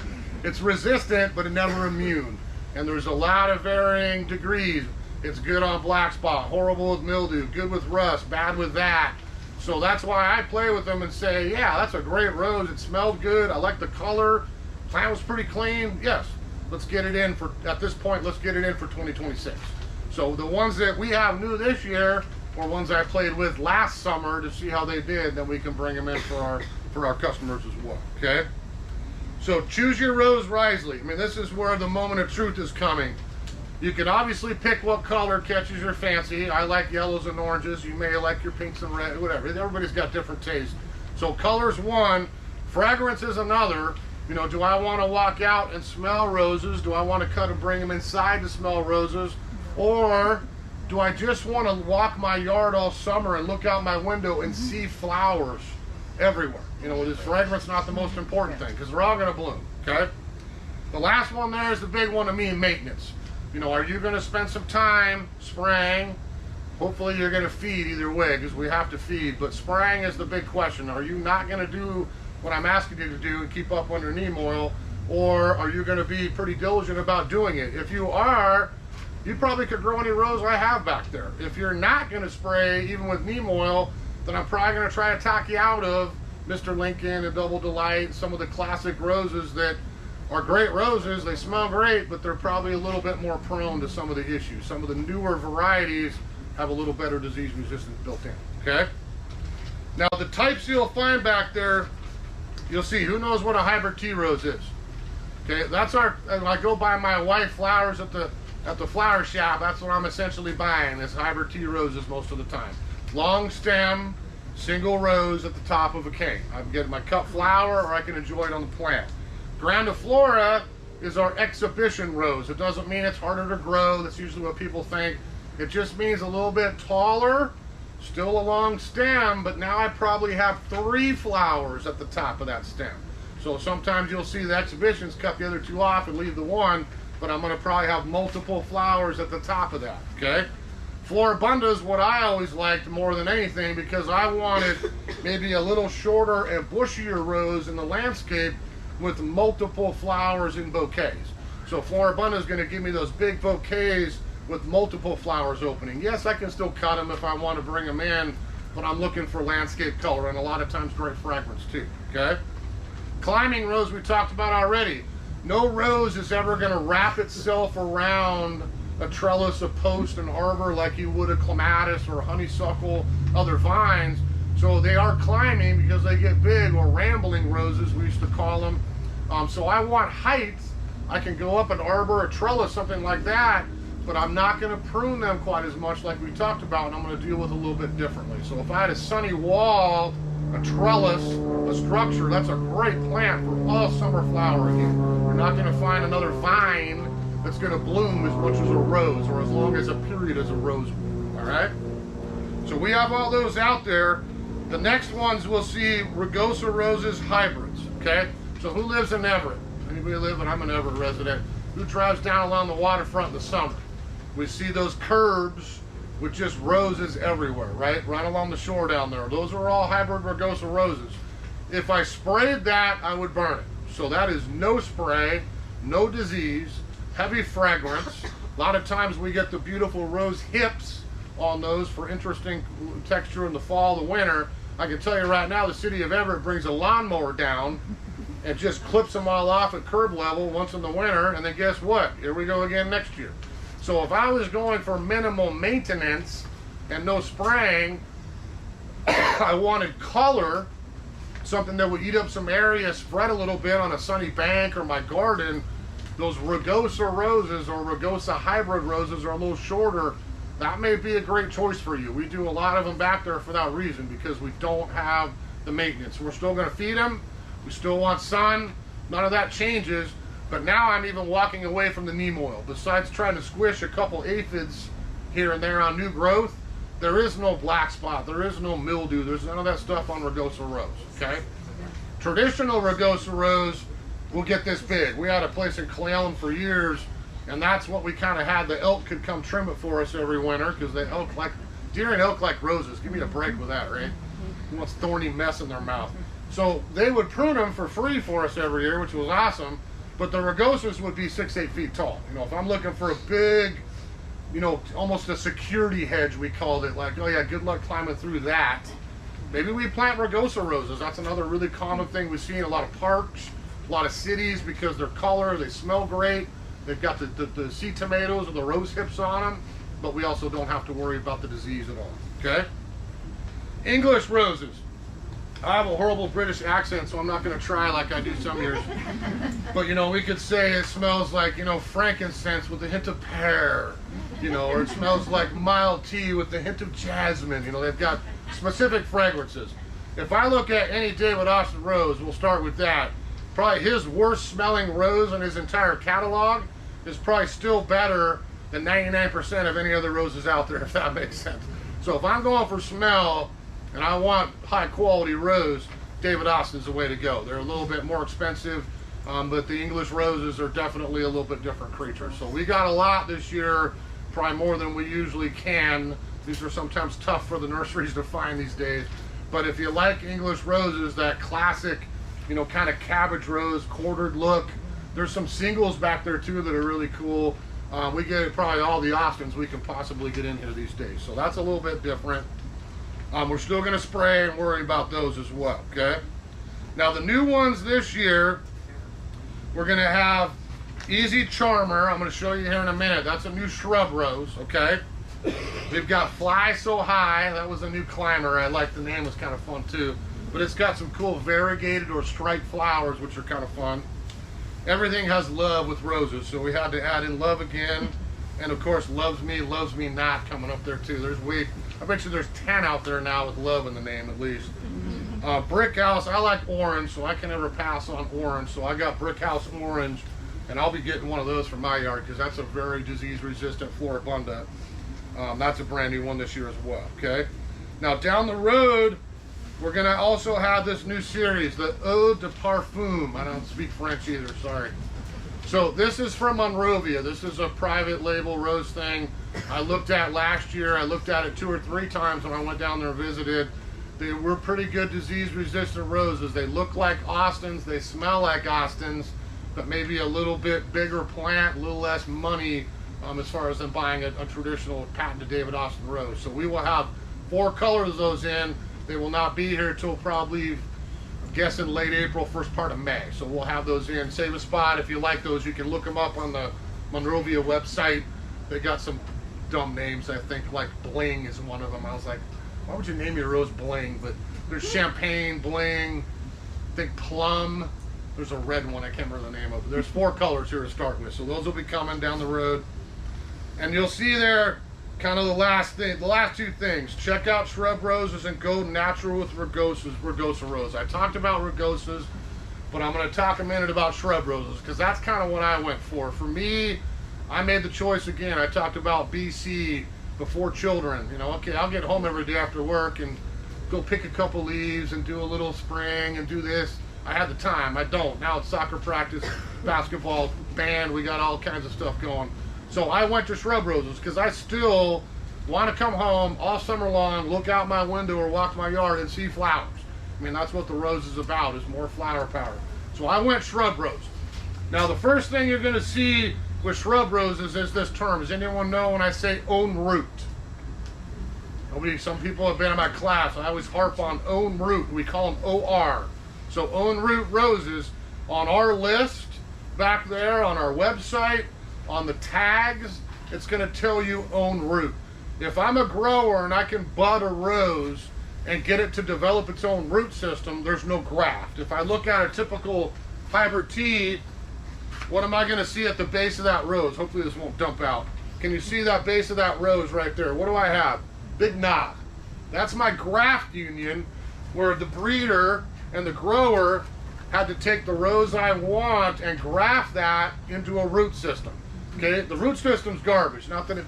It's resistant, but it never immune. And there's a lot of varying degrees. It's good on black spot, horrible with mildew, good with rust, bad with that. So that's why I play with them and say, yeah, that's a great rose. It smelled good. I like the color. Plant was pretty clean. Yes, let's get it in for, at this point, let's get it in for 2026. So the ones that we have new this year were ones I played with last summer to see how they did. Then we can bring them in for our customers as well, okay? So choose your rose wisely. I mean, this is where the moment of truth is coming. You can obviously pick what color catches your fancy. I like yellows and oranges. You may like your pinks and red, whatever. Everybody's got different tastes. So color's one, fragrance is another. You know, do I want to walk out and smell roses? Do I want to cut and bring them inside to smell roses? Or do I just want to walk my yard all summer and look out my window and see flowers everywhere? You know, is fragrance not the most important thing? Because they're all going to bloom, okay? The last one there is the big one to me, maintenance. You know, are you going to spend some time spraying? Hopefully you're going to feed either way, because we have to feed. But spraying is the big question. Are you not going to do what I'm asking you to do and keep up on your neem oil? Or are you going to be pretty diligent about doing it? If you are, you probably could grow any rose I have back there. If you're not going to spray, even with neem oil, then I'm probably going to try to talk you out of Mr. Lincoln and Double Delight, some of the classic roses that are great roses. They smell great, but they're probably a little bit more prone to some of the issues. Some of the newer varieties have a little better disease resistance built in, okay? Now the types you'll find back there, you'll see, who knows what a hybrid tea rose is? Okay, that's our, and I go buy my white flowers at the flower shop, that's what I'm essentially buying, is hybrid tea roses most of the time. Long stem, single rose at the top of a cane. I can get my cut flower or I can enjoy it on the plant. Grandiflora is our exhibition rose. It doesn't mean it's harder to grow. That's usually what people think. It just means a little bit taller, still a long stem, but now I probably have 3 flowers at the top of that stem. So sometimes you'll see the exhibitions cut the other 2 off and leave the one, but I'm going to probably have multiple flowers at the top of that, okay? Floribunda is what I always liked more than anything, because I wanted maybe a little shorter and bushier rose in the landscape with multiple flowers in bouquets. So Floribunda is going to give me those big bouquets with multiple flowers opening. Yes, I can still cut them if I want to bring them in, but I'm looking for landscape color and a lot of times great fragrance too, okay? Climbing rose we talked about already. No rose is ever going to wrap itself around a trellis, a post, an arbor like you would a clematis or honeysuckle, other vines. So they are climbing because they get big, or rambling roses, we used to call them. So I want height. I can go up an arbor, a trellis, something like that, but I'm not going to prune them quite as much like we talked about, and I'm going to deal with it a little bit differently. So if I had a sunny wall, a trellis, a structure, that's a great plant for all summer flowering. You're not going to find another vine that's going to bloom as much as a rose, or as long as a period as a rose will, all right? So we have all those out there. The next ones we'll see Rugosa roses hybrids, okay? So who lives in Everett? Anybody live in, I'm an Everett resident. Who drives down along the waterfront in the summer? We see those curbs with just roses everywhere, right? Right along the shore down there. Those are all hybrid Rugosa roses. If I sprayed that, I would burn it. So that is no spray, no disease, heavy fragrance. A lot of times we get the beautiful rose hips on those for interesting texture in the fall, the winter. I can tell you right now, the city of Everett brings a lawnmower down and just clips them all off at curb level once in the winter, and then guess what? Here we go again next year. So if I was going for minimal maintenance and no spraying, I wanted color, something that would eat up some area, spread a little bit on a sunny bank or my garden. Those Rugosa roses or Rugosa hybrid roses are a little shorter. That may be a great choice for you. We do a lot of them back there for that reason, because we don't have the maintenance. We're still going to feed them. We still want sun. None of that changes. But now I'm even walking away from the neem oil. Besides trying to squish a couple aphids here and there on new growth, there is no black spot. There is no mildew. There's none of that stuff on Rugosa rose, okay? Traditional Rugosa rose will get this big. We had a place in Clallam for years, and that's what we kind of had. The elk could come trim it for us every winter, because the elk like, deer and elk like roses. Give me a break with that, right? Who wants thorny mess in their mouth? So they would prune them for free for us every year, which was awesome. But the rugosas would be 6-8 feet tall. You know, if I'm looking for a big, you know, almost a security hedge, we called it, like, oh yeah, good luck climbing through that. Maybe we plant rugosa roses. That's another really common thing we see in a lot of parks, a lot of cities, because their color, they smell great. They've got the seed tomatoes or the rose hips on them, but we also don't have to worry about the disease at all, okay? English roses. I have a horrible British accent, so I'm not going to try like I do some years. But, you know, we could say it smells like, you know, frankincense with a hint of pear, you know, or it smells like mild tea with a hint of jasmine. You know, they've got specific fragrances. If I look at any David Austin rose, we'll start with that. Probably his worst smelling rose in his entire catalog is probably still better than 99% of any other roses out there, if that makes sense. So if I'm going for smell and I want high quality rose, David Austin's the way to go. They're a little bit more expensive, but the English roses are definitely a little bit different creatures. So we got a lot this year, probably more than we usually can. These are sometimes tough for the nurseries to find these days. But if you like English roses, that classic, you know, kind of cabbage rose, quartered look, there's some singles back there too that are really cool. We get probably all the Austins we can possibly get in here these days. So that's a little bit different. We're still going to spray and worry about those as well, okay? Now the new ones this year, we're going to have Easy Charmer. I'm going to show you here in a minute. That's a new shrub rose, okay? We've got Fly So High. That was a new climber. I like the name, was kind of fun too. But it's got some cool variegated or striped flowers, which are kind of fun. Everything has love with roses, so we had to add in love again. And of course, Loves Me Not coming up there too. I bet you there's 10 out there now with love in the name at least. Brick House, I like orange, so I can never pass on orange. So I got Brick House Orange, and I'll be getting one of those for my yard because that's a very disease-resistant Floribunda. That's a brand new one this year as well, okay? Now down the road, we're gonna also have this new series, the Eau de Parfum. I don't speak French either, sorry. So this is from Monrovia. This is a private label rose thing I looked at last year. I looked at it 2 or 3 times when I went down there and visited. They were pretty good disease-resistant roses. They look like Austins, they smell like Austins, but maybe a little bit bigger plant, a little less money as far as them buying a traditional patented David Austin rose. So we will have 4 colors of those in. They will not be here till probably, I'm guessing, late April, first part of May. So we'll have those in. Save a spot. If you like those, you can look them up on the Monrovia website. They got some dumb names, I think, like Bling is one of them. I was like, why would you name your rose Bling? But there's Champagne, Bling, I think Plum. There's a red one, I can't remember the name of it. There's 4 colors here to start with. So those will be coming down the road. And you'll see there kind of the last 2 things. Check out shrub roses and go natural with rugosa rose. I talked about rugosas, but I'm going to talk a minute about shrub roses because that's kind of what I went for. For me, I made the choice again. I talked about BC before children. You know, okay, I'll get home every day after work and go pick a couple leaves and do a little spring and do this. I had the time. I don't. Now it's soccer practice, basketball, band. We got all kinds of stuff going. So I went to shrub roses because I still want to come home all summer long, look out my window or walk my yard and see flowers. I mean, that's what the rose is about, is more flower power. So I went shrub rose. Now the first thing you're going to see with shrub roses is this term. Does anyone know when I say own root? Some people have been in my class. I always harp on own root. We call them OR. So own root roses on our list back there on our website, on the tags, it's going to tell you own root. If I'm a grower and I can bud a rose and get it to develop its own root system, there's no graft. If I look at a typical hybrid tea, what am I going to see at the base of that rose? Hopefully this won't dump out. Can you see that base of that rose right there? What do I have? Big knob. That's my graft union where the breeder and the grower had to take the rose I want and graft that into a root system. Okay, the root system's garbage. Not that it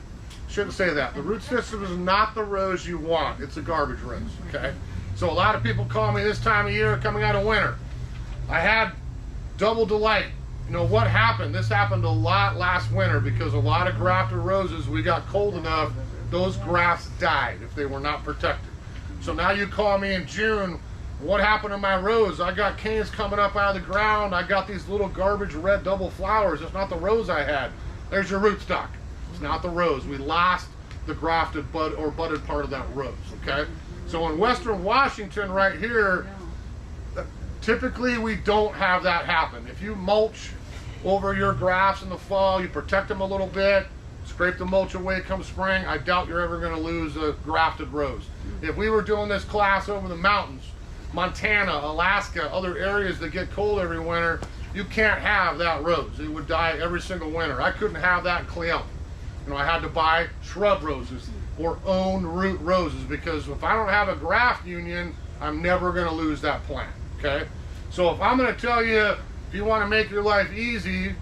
shouldn't say that. The root system is not the rose you want. It's a garbage rose. Okay, so a lot of people call me this time of year coming out of winter. I had Double Delight. You know what happened? This happened a lot last winter because a lot of grafted roses, we got cold enough, those grafts died if they were not protected. So now you call me in June What happened to my rose? I got canes coming up out of the ground. I got these little garbage red double flowers. It's not the rose I had. There's your rootstock. It's not the rose. We lost the grafted bud or budded part of that rose, okay? So in Western Washington right here, typically we don't have that happen. If you mulch over your grafts in the fall, you protect them a little bit, scrape the mulch away come spring, I doubt you're ever gonna lose a grafted rose. If we were doing this class over the mountains, Montana, Alaska, other areas that get cold every winter, you can't have that rose. It would die every single winter. I couldn't have that in Cleon. You know, I had to buy shrub roses or own root roses, because if I don't have a graft union, I'm never gonna lose that plant, okay? So if I'm gonna tell you, if you wanna make your life easy,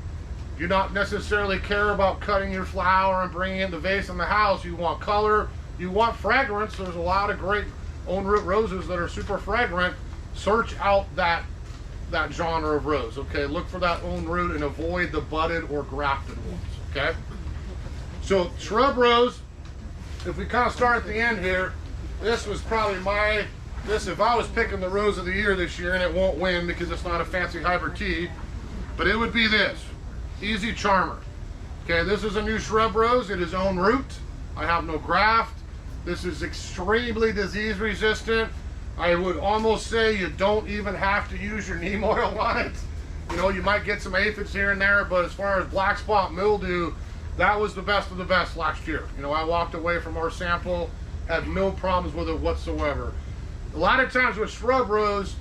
you not necessarily care about cutting your flower and bringing in the vase in the house, you want color, you want fragrance, there's a lot of great own root roses that are super fragrant. Search out that genre of rose, okay? Look for that own root and avoid the budded or grafted ones, okay? So shrub rose, if we kind of start at the end here, this was probably if I was picking the rose of the year this year, and it won't win because it's not a fancy hybrid tea, but it would be this, Easy Charmer. Okay, this is a new shrub rose. It is own root. I have no graft. This is extremely disease resistant. I would almost say you don't even have to use your neem oil on it. You know, you might get some aphids here and there, but as far as black spot mildew, that was the best of the best last year. You know, I walked away from our sample, had no problems with it whatsoever. A lot of times with shrub rose,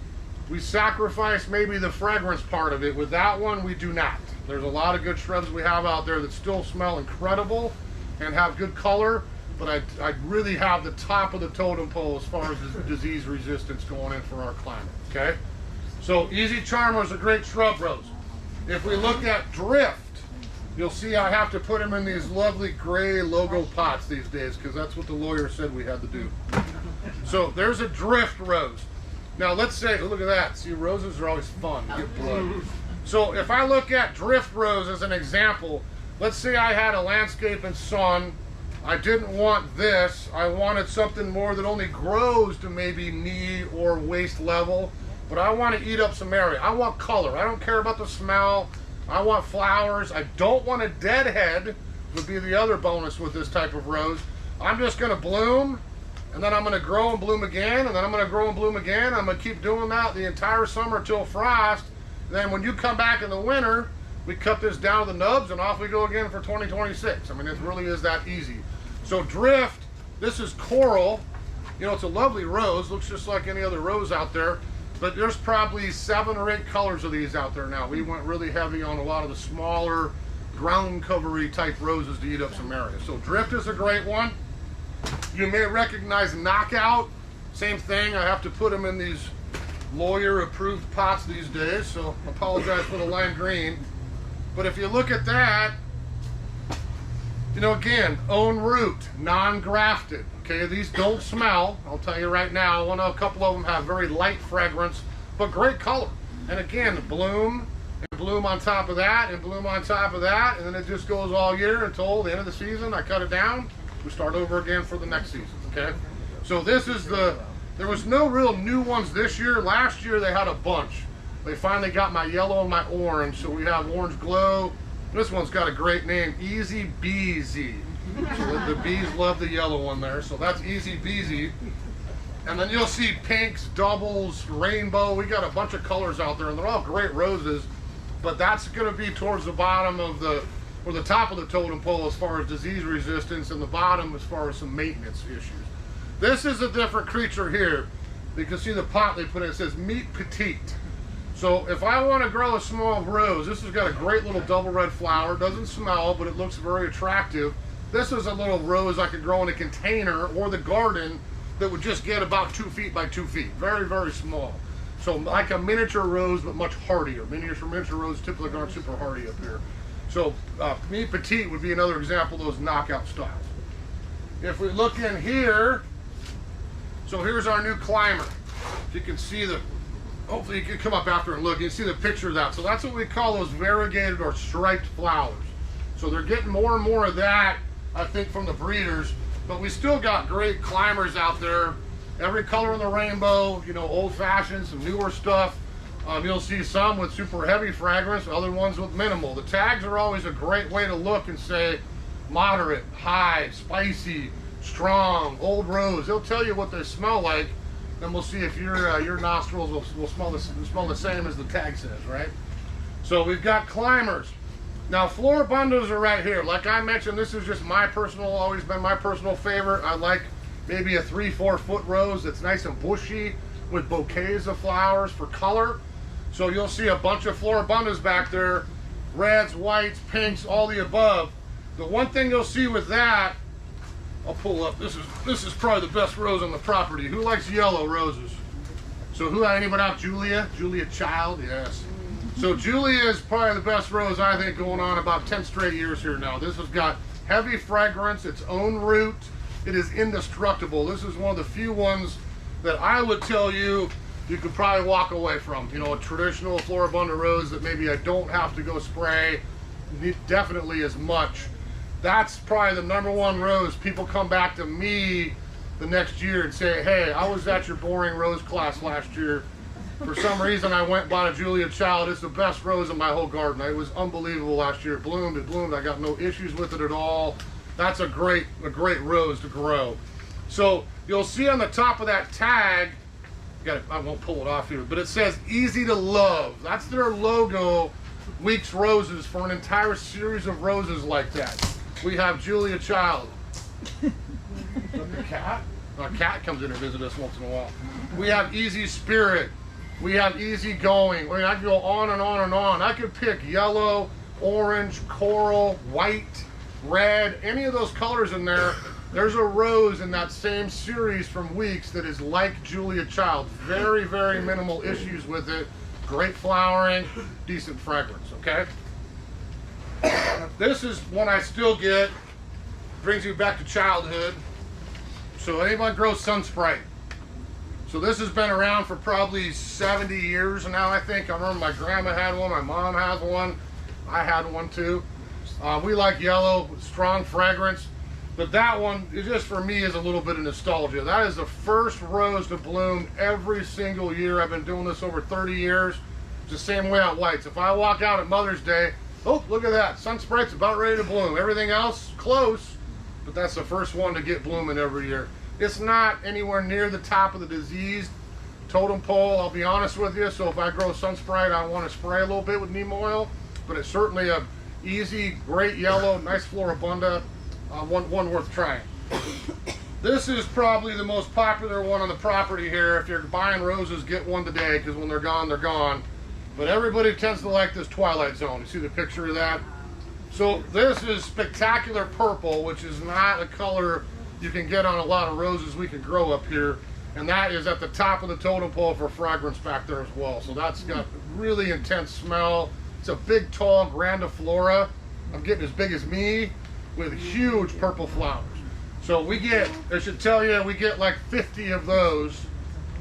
we sacrifice maybe the fragrance part of it. With that one, we do not. There's a lot of good shrubs we have out there that still smell incredible and have good color, but I really have the top of the totem pole as far as disease resistance going in for our climate, okay? So Easy Charmer is a great shrub rose. If we look at Drift, you'll see I have to put them in these lovely gray logo pots these days, because that's what the lawyer said we had to do. So there's a Drift rose. Now let's say, look at that. See, roses are always fun, get blood. So if I look at Drift rose as an example, let's say I had a landscape and sun. I didn't want this. I wanted something more that only grows to maybe knee or waist level, but I want to eat up some area. I want color. I don't care about the smell. I want flowers. I don't want a deadhead, would be the other bonus with this type of rose. I'm just going to bloom, and then I'm going to grow and bloom again, and then I'm going to grow and bloom again. I'm going to keep doing that the entire summer till frost. Then when you come back in the winter, we cut this down to the nubs and off we go again for 2026. I mean, it really is that easy. So Drift, this is coral. You know, it's a lovely rose, looks just like any other rose out there, but there's probably 7 or 8 colors of these out there now. We went really heavy on a lot of the smaller ground covery type roses to eat up some area. So Drift is a great one. You may recognize Knockout, same thing. I have to put them in these lawyer approved pots these days, so apologize for the lime green. But if you look at that, you know, again, own root, non-grafted. Okay, these don't smell. I'll tell you right now, a couple of them have very light fragrance, but great color. And again, bloom, and bloom on top of that, and bloom on top of that, and then it just goes all year until the end of the season. I cut it down, we start over again for the next season, okay? So this is there was no real new ones this year. Last year they had a bunch. They finally got my yellow and my orange, so we have Orange Glow. This one's got a great name, Easy Beezy. So the bees love the yellow one there, so that's Easy Beezy. And then you'll see pinks, doubles, rainbow. We got a bunch of colors out there, and they're all great roses, but that's gonna be towards the bottom of or the top of the totem pole as far as disease resistance, and the bottom as far as some maintenance issues. This is a different creature here. You can see the pot they put in, it says Meat Petite. So if I want to grow a small rose, this has got a great little double red flower. Doesn't smell, but it looks very attractive. This is a little rose I could grow in a container or the garden that would just get about 2 feet by 2 feet. Very, very small. So like a miniature rose, but much hardier. Miniature rose typically aren't super hardy up here. So Meat Petite would be another example of those knockout styles. If we look in here, so here's our new climber. If you can see hopefully you can come up after and look, you can see the picture of that. So that's what we call those variegated or striped flowers. So they're getting more and more of that, I think, from the breeders, but we still got great climbers out there. every color in the rainbow, you know, old fashioned, some newer stuff. You'll see some with super heavy fragrance, other ones with minimal. The tags are always a great way to look and say moderate, high, spicy, strong, old rose. They'll tell you what they smell like, then we'll see if your nostrils will smell the same as the tag says, right? So we've got climbers. Now Floribundas are right here. Like I mentioned, this is just always been my personal favorite. I like maybe a 3-4 foot rose that's nice and bushy with bouquets of flowers for color. So you'll see a bunch of Floribundas back there, reds, whites, pinks, all the above. The one thing you'll see with that, I'll pull up, this is probably the best rose on the property. Who likes yellow roses? So anybody out? Julia Child, yes. So Julia is probably the best rose, I think, going on about 10 straight years here now. This has got heavy fragrance, its own root. It is indestructible. This is one of the few ones that I would tell you could probably walk away from. You know, a traditional Floribunda rose that maybe I don't have to go spray definitely as much. That's probably the #1 rose. People come back to me the next year and say, hey, I was at your boring rose class last year. For some reason, I went and bought a Julia Child. It's the best rose in my whole garden. It was unbelievable last year. It bloomed. I got no issues with it at all. That's a great rose to grow. So you'll see on the top of that tag, I won't pull it off here, but it says easy to love. That's their logo, Weeks Roses, for an entire series of roses like that. We have Julia Child. Is that the cat? A cat comes in and visits us once in a while. We have Easy Spirit. We have Easy Going. I mean, I could go on and on and on. I could pick yellow, orange, coral, white, red, any of those colors in there. There's a rose in that same series from Weeks that is like Julia Child. Very, very minimal issues with it. Great flowering, decent fragrance, okay? This is one I still get. Brings you back to childhood. So anyone grows Sun Sprite? So this has been around for probably 70 years now, I think. I remember my grandma had one, my mom has one. I had one too. We like yellow, with strong fragrance. But that one, it just for me is a little bit of nostalgia. That is the first rose to bloom every single year. I've been doing this over 30 years. It's the same way at White's. If I walk out at Mother's Day, oh, look at that. Sun Sprite's about ready to bloom. Everything else, close. But that's the first one to get blooming every year. It's not anywhere near the top of the diseased totem pole, I'll be honest with you. So if I grow Sun Sprite, I want to spray a little bit with neem oil. But it's certainly a easy, great yellow, nice Floribunda. One worth trying. This is probably the most popular one on the property here. If you're buying roses, get one today, because when they're gone, they're gone. But everybody tends to like this Twilight Zone. You see the picture of that? So this is Spectacular Purple, which is not a color you can get on a lot of roses we can grow up here. And that is at the top of the totem pole for fragrance back there as well. So that's got really intense smell. It's a big, tall grandiflora. I'm getting as big as me, with huge purple flowers. So we get, I should tell you, we get like 50 of those.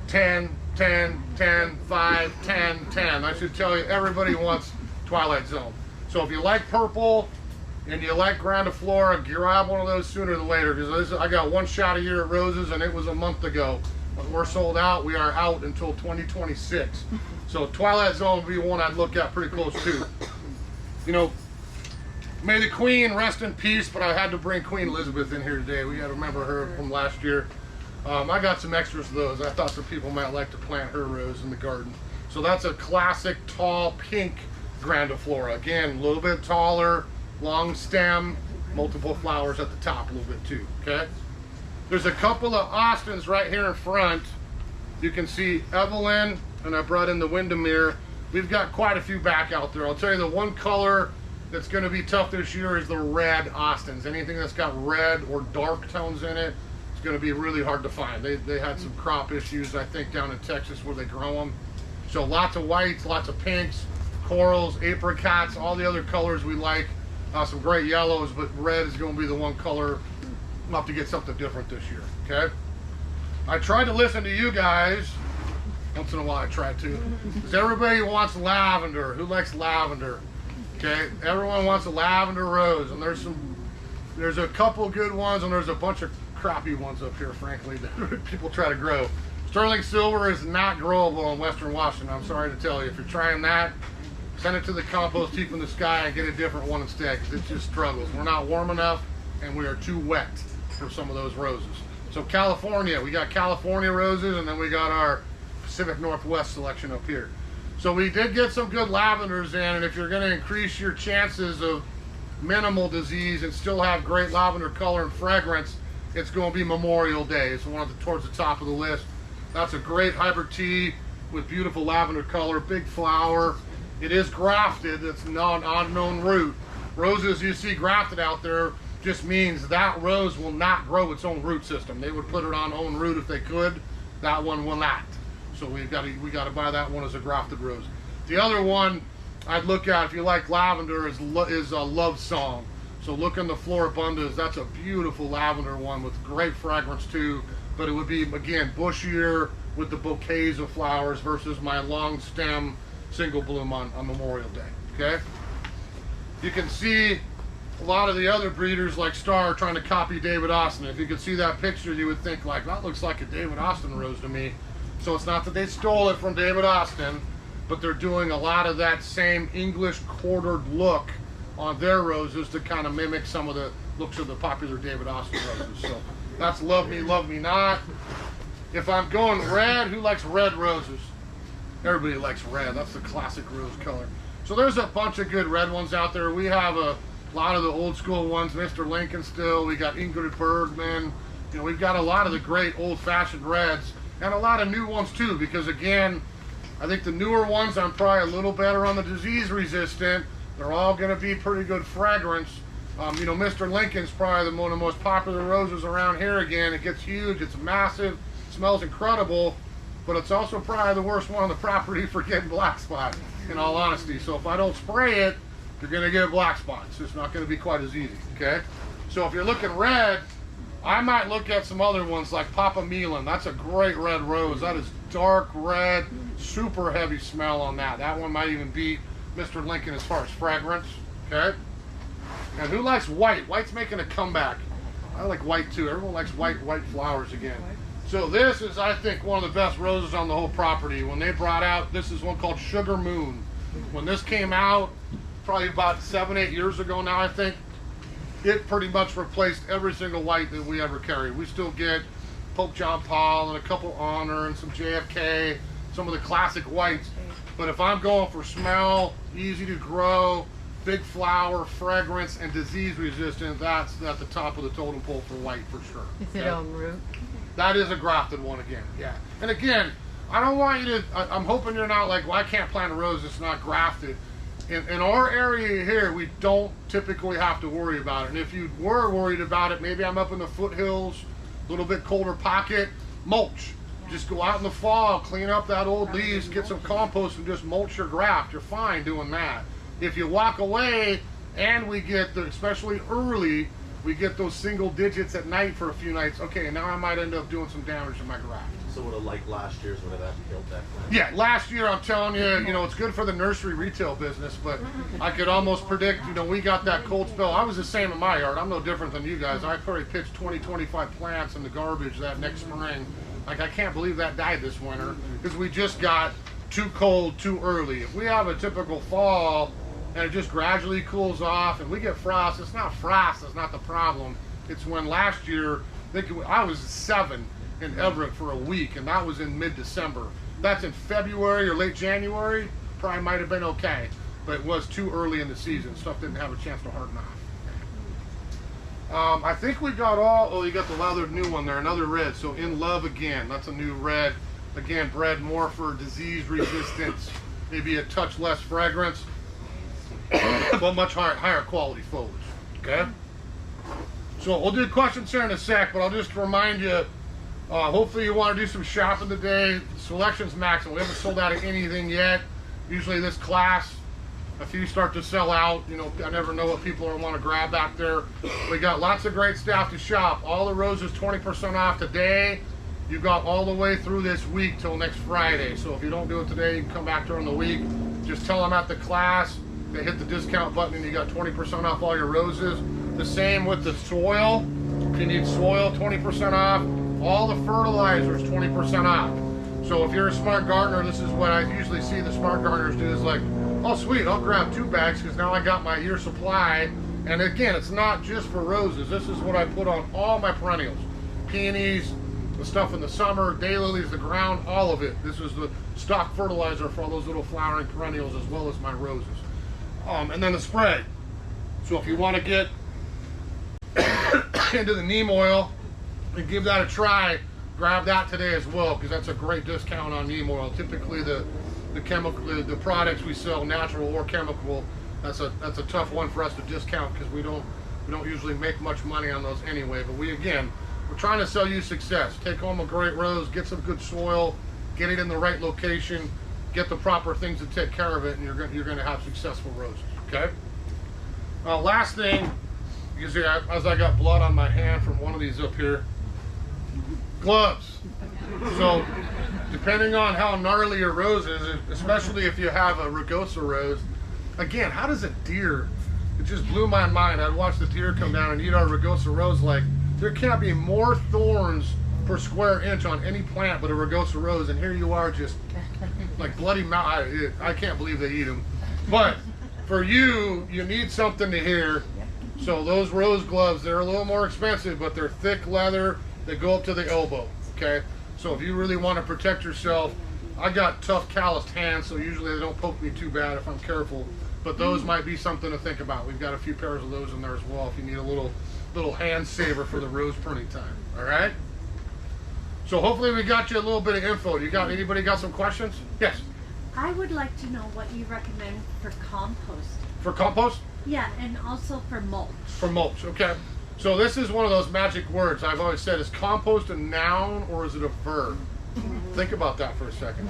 10, 10, 10, 5, 10, 10. I should tell you, everybody wants Twilight Zone. So if you like purple and you like grandiflora, grab one of those sooner than later, because I got one shot a year at roses and it was a month ago. When we're sold out, we are out until 2026. So Twilight Zone would be one I'd look at pretty close to. You know, may the Queen rest in peace, but I had to bring Queen Elizabeth in here today. We got to remember her from last year. I got some extras of those. I thought some people might like to plant her rose in the garden. So that's a classic tall pink grandiflora. Again, a little bit taller, long stem, multiple flowers at the top a little bit too, okay? There's a couple of Austins right here in front. You can see Evelyn, and I brought in the Windermere. We've got quite a few back out there. I'll tell you the one color that's going to be tough this year is the red Austins. Anything that's got red or dark tones in it, it's going to be really hard to find. They had some crop issues, I think, down in Texas where they grow them. So lots of whites, lots of pinks, corals, apricots, all the other colors we like. Some great yellows, but red is going to be the one color. We'll have to get something different this year, okay? I tried to listen to you guys. Once in a while I try to. Because everybody wants lavender. Who likes lavender? Okay, everyone wants a lavender rose, and there's a couple good ones, and there's a bunch of crappy ones up here, frankly, that people try to grow. Sterling silver is not growable in Western Washington. I'm sorry to tell you. If you're trying that, send it to the compost heap in the sky and get a different one instead, because it just struggles. We're not warm enough, and we are too wet for some of those roses. So California, we got California roses, and then we got our Pacific Northwest selection up here. So we did get some good lavenders in, and if you're going to increase your chances of minimal disease and still have great lavender color and fragrance, it's going to be Memorial Day. It's one of the towards the top of the list. That's a great hybrid tea with beautiful lavender color, big flower. It is grafted. It's not unknown root. Roses you see grafted out there just means that rose will not grow its own root system. They would put it on own root if they could. That one will not. So we got to buy that one as a grafted rose. The other one I'd look at if you like lavender is a Love Song. So look in the Floribundas. That's a beautiful lavender one with great fragrance too. But it would be, again, bushier with the bouquets of flowers versus my long stem single bloom on Memorial Day. Okay? You can see a lot of the other breeders like Star trying to copy David Austin. If you could see that picture, you would think like, that looks like a David Austin rose to me. So it's not that they stole it from David Austin, but they're doing a lot of that same English quartered look on their roses to kind of mimic some of the looks of the popular David Austin roses. So that's Love Me Not. If I'm going red, who likes red roses? Everybody likes red. That's the classic rose color. So there's a bunch of good red ones out there. We have a lot of the old school ones, Mr. Lincoln still. We got Ingrid Bergman. You know, we've got a lot of the great old fashioned reds and a lot of new ones too, because again, I think the newer ones I'm probably a little better on the disease resistant. They're all going to be pretty good fragrance. You know, Mr. Lincoln's probably one of the most popular roses around here again. It gets huge, it's massive, smells incredible, but it's also probably the worst one on the property for getting black spot, in all honesty. So if I don't spray it, you're going to get black spots. It's not going to be quite as easy, okay? So if you're looking red, I might look at some other ones like Papa Milan. That's a great red rose. That is dark red, super heavy smell on that. That one might even beat Mr. Lincoln as far as fragrance, okay? And who likes white? White's making a comeback. I like white too. Everyone likes white flowers again. So this is, I think, one of the best roses on the whole property. When they brought out, this is one called Sugar Moon. When this came out, probably about 7-8 years ago now, I think, it pretty much replaced every single white that we ever carried. We still get Pope John Paul and a couple Honor and some JFK, some of the classic whites. But if I'm going for smell, easy to grow, big flower, fragrance, and disease resistant, that's at the top of the totem pole for white for sure. Is it on root? That is a grafted one again, yeah. And again, I don't want you to, I'm hoping you're not like, well, I can't plant a rose that's not grafted. In our area here, we don't typically have to worry about it. And if you were worried about it, maybe I'm up in the foothills, a little bit colder pocket, mulch. Just go out in the fall, clean up that old leaves, get some compost and just mulch your graft. You're fine doing that. If you walk away and we get, especially early, we get those single digits at night for a few nights, okay, now I might end up doing some damage to my graft. So would have like last year's would have that killed that plant? Yeah, last year I'm telling you, you know, it's good for the nursery retail business, but I could almost predict, you know, we got that cold spell. I was the same in my yard. I'm no different than you guys. I probably pitched 20, 25 plants in the garbage that next spring. Like, I can't believe that died this winter because we just got too cold too early. If we have a typical fall and it just gradually cools off and we get frost, it's not frost that's not the problem. It's when last year, I was 7 in Everett for a week, and that was in mid-December. That's in February or late January, probably might have been okay, but it was too early in the season. Stuff didn't have a chance to harden off. I think we got you got the other new one there, another red. So In Love Again, that's a new red. Again, bred more for disease resistance, maybe a touch less fragrance, but much higher quality foliage, okay? So we'll do questions here in a sec, but I'll just remind you, hopefully you want to do some shopping today. Selection's maximum. We haven't sold out of anything yet. Usually this class, if you start to sell out, you know, I never know what people want to grab back there. We got lots of great staff to shop. All the roses 20% off today. You've got all the way through this week till next Friday. So if you don't do it today, you can come back during the week. Just tell them at the class, they hit the discount button and you got 20% off all your roses. The same with the soil. you need soil, 20% off. All the fertilizers, 20% off. So if you're a smart gardener, this is what I usually see the smart gardeners do, is like, oh sweet, I'll grab 2 bags because now I got my year supply. And again, it's not just for roses. This is what I put on all my perennials. Peonies, the stuff in the summer, daylilies, the ground, all of it. This is the stock fertilizer for all those little flowering perennials as well as my roses. And then the spray. So if you want to get into the neem oil and give that a try, grab that today as well, because that's a great discount on neem oil. Typically the chemical, the products we sell, natural or chemical, that's a tough one for us to discount because we don't usually make much money on those anyway. But we're trying to sell you success. Take home a great rose, get some good soil, get it in the right location, get the proper things to take care of it, and you're going to have successful roses. Okay. Last thing, you see, as I got blood on my hand from one of these up here, gloves. So depending on how gnarly your rose is, especially if you have a rugosa rose, again, how does a deer, it just blew my mind. I'd watch the deer come down and eat our rugosa rose. Like, there can't be more thorns per square inch on any plant but a rugosa rose, and here you are just like bloody mouth. I can't believe they eat them. But for you need something to hear. So those rose gloves, they're a little more expensive, but they're thick leather. They go up to the elbow, okay? So if you really want to protect yourself, I got tough calloused hands, so usually they don't poke me too bad if I'm careful. But those might be something to think about. We've got a few pairs of those in there as well if you need a little hand saver for the rose pruning time, all right? So hopefully we got you a little bit of info. Anybody got some questions? Yes. I would like to know what you recommend for compost. For compost? Yeah, and also for mulch. For mulch, okay. So this is one of those magic words I've always said. Is compost a noun or is it a verb? Think about that for a second.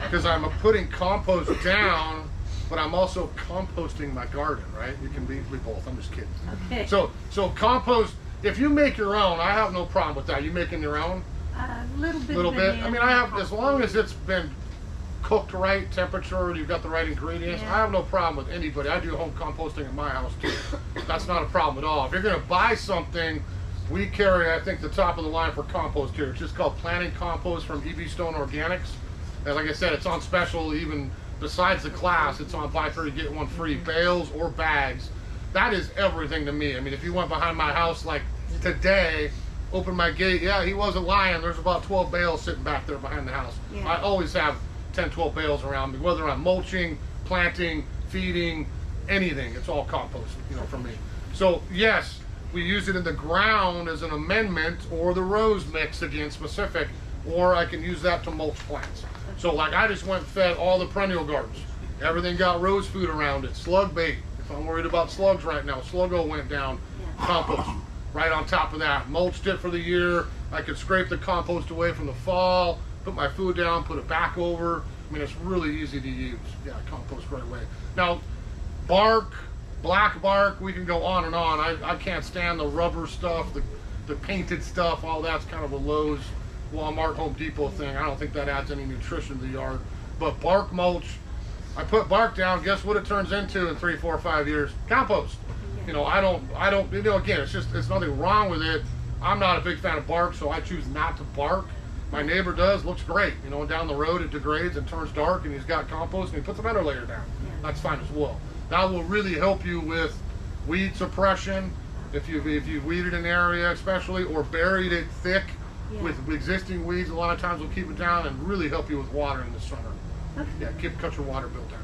Because I'm putting compost down, but I'm also composting my garden, right? You can be both. I'm just kidding. Okay. So compost, if you make your own, I have no problem with that. You making your own? A little bit. Little bit. banana I mean, I have, as long as it's been cooked right, temperature, you've got the right ingredients. Yeah. I have no problem with anybody. I do home composting at my house too. That's not a problem at all. If you're going to buy something, we carry, I think, the top of the line for compost here. It's just called Planting Compost from EB Stone Organics. And like I said, it's on special. Even besides the class, it's on buy 3 get 1 free, bales or bags. That is everything to me. I mean, if you went behind my house like today, open my gate, yeah, he wasn't lying. There's about 12 bales sitting back there behind the house. Yeah. I always have 10, 12 bales around me, whether I'm mulching, planting, feeding, anything. It's all compost, for me. So yes, we use it in the ground as an amendment, or the rose mix again specific, or I can use that to mulch plants. So like I just went and fed all the perennial gardens. Everything got rose food around it, slug bait. If I'm worried about slugs right now, Sluggo went down, compost right on top of that. Mulched it for the year. I could scrape the compost away from the fall, put my food down, put it back over. I mean, it's really easy to use. Yeah, compost right away. Now, bark, black bark, we can go on and on. I can't stand the rubber stuff, the painted stuff, all that's kind of a Lowe's, Walmart, Home Depot thing. I don't think that adds any nutrition to the yard. But bark mulch, I put bark down, guess what it turns into in 3, 4, 5 years? Compost. I don't, again, it's nothing wrong with it. I'm not a big fan of bark, so I choose not to bark. My neighbor does, looks great. Down the road it degrades and turns dark, and he's got compost and he puts a meadow layer down. That's fine as well. That will really help you with weed suppression, if you weeded an area especially, or buried it thick with existing weeds. A lot of times will keep it down and really help you with water in the summer. Okay. Yeah, cut your water bill down.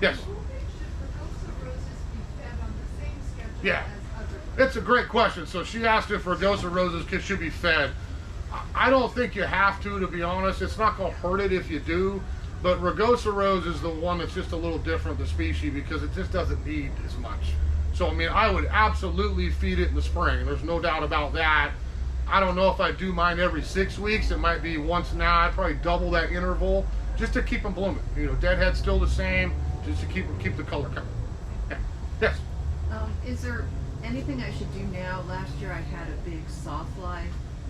Yes? Should Rugosa roses be fed on the same schedule Yeah. as other? It's a great question. So she asked if Rugosa roses should be fed. I don't think you have to be honest. It's not going to hurt it if you do. But Rugosa rose is the one that's just a little different, the species, because it just doesn't need as much. So, I mean, I would absolutely feed it in the spring. There's no doubt about that. I don't know if I do mine every 6 weeks. It might be once now. I'd probably double that interval just to keep them blooming. Deadhead's still the same, just to keep the color coming. Yeah. Yes? Is there anything I should do now? Last year I had a big sawfly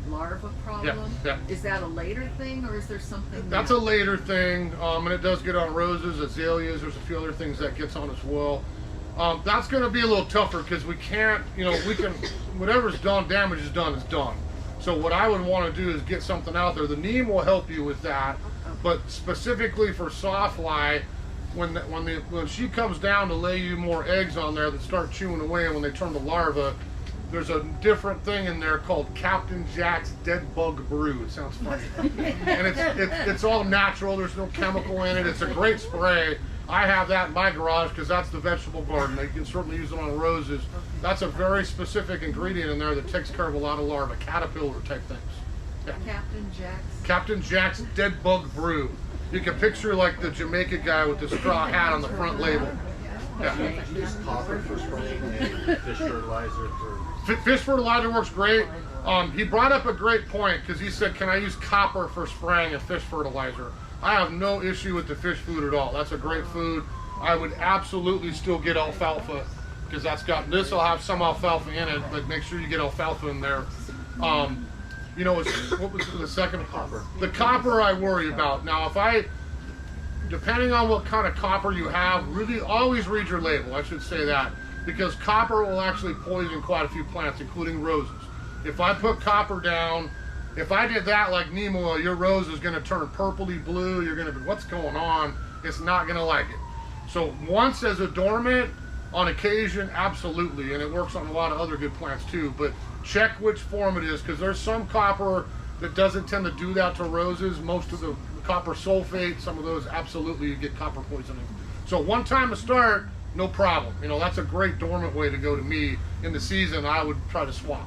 larva problem. Yeah. Is that a later thing, or is there something That's a later thing, and it does get on roses, azaleas. There's a few other things that gets on as well. That's going to be a little tougher because we can't, we can, whatever's done, damage is done, is done. So what I would want to do is get something out there. The neem will help you with that, but specifically for sawfly, when she comes down to lay you more eggs on there that start chewing away, and when they turn to larvae, there's a different thing in there called Captain Jack's Dead Bug Brew. It sounds funny, and it's all natural. There's no chemical in it. It's a great spray. I have that in my garage because that's the vegetable garden. You can certainly use it on roses. That's a very specific ingredient in there that takes care of a lot of larvae, caterpillar type things. Yeah. Captain Jack's Dead Bug Brew. You can picture like the Jamaica guy with the straw hat on the front label. Yeah. Use copper for spraying and fish fertilizer for. Fish fertilizer works great. He brought up a great point because he said, can I use copper for spraying and fish fertilizer? I have no issue with the fish food at all. That's a great food. I would absolutely still get alfalfa because this will have some alfalfa in it, but make sure you get alfalfa in there. What was the second? Copper. The copper I worry about. Now, depending on what kind of copper you have, really always read your label, I should say that, because copper will actually poison quite a few plants, including roses. If I put copper down, if I did that like neem oil, your rose is going to turn purpley blue. You're going to be, what's going on? It's not going to like it. So once as a dormant, on occasion, absolutely, and it works on a lot of other good plants too, but check which form it is, because there's some copper that doesn't tend to do that to roses. Most of the copper sulfate, some of those, absolutely you get copper poisoning. So one time to start, no problem. That's a great dormant way to go to me. In the season, I would try to swap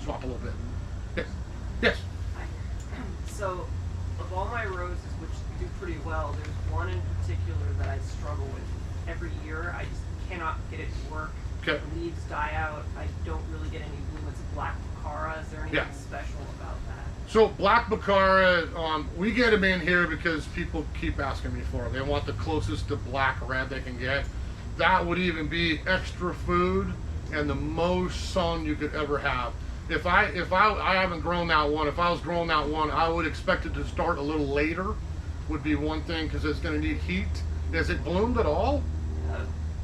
a little bit. Yes. Yes. So, of all my roses, which do pretty well, there's one in particular that I struggle with every year. I just cannot get it to work. Okay. The leaves die out. I don't really get any bloom. It's a black Bacara. Is there anything special about that? So black Bacara, we get them in here because people keep asking me for them. They want the closest to black red they can get. That would even be extra food and the most sun you could ever have. If I haven't grown that one, if I was growing that one, I would expect it to start a little later, would be one thing, because it's going to need heat. Has it bloomed at all?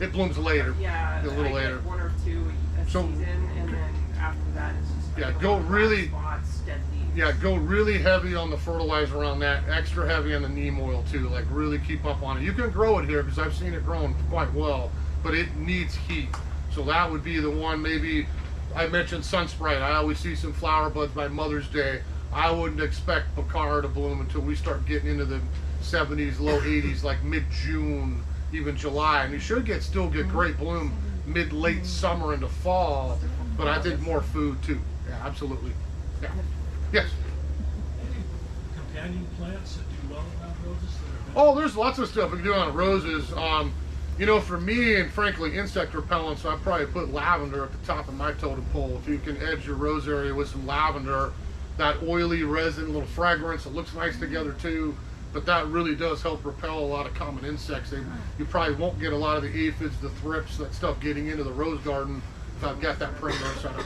It blooms later. Yeah, a little I later. Get one or two a season, and then after that it's just Yeah, like go black really- spots, dead leaves. Yeah, go really heavy on the fertilizer on that, extra heavy on the neem oil too, like really keep up on it. You can grow it here because I've seen it growing quite well, but it needs heat. So that would be the one. Maybe I mentioned Sunsprite. I always see some flower buds by Mother's Day. I wouldn't expect Bacara to bloom until we start getting into the 70s, low 80s, like mid-June, even July. And you should still get great bloom mid-late summer into fall, but I think more food too. Yeah, absolutely. Yeah. Yes. Companion plants that do well around roses that are Oh, there's lots of stuff we can do on roses. For me and frankly insect repellents, I probably put lavender at the top of my totem pole. If you can edge your rose area with some lavender, that oily resin, little fragrance, it looks nice together too. But that really does help repel a lot of common insects. You probably won't get a lot of the aphids, the thrips, that stuff getting into the rose garden if I've got that perimeter set up.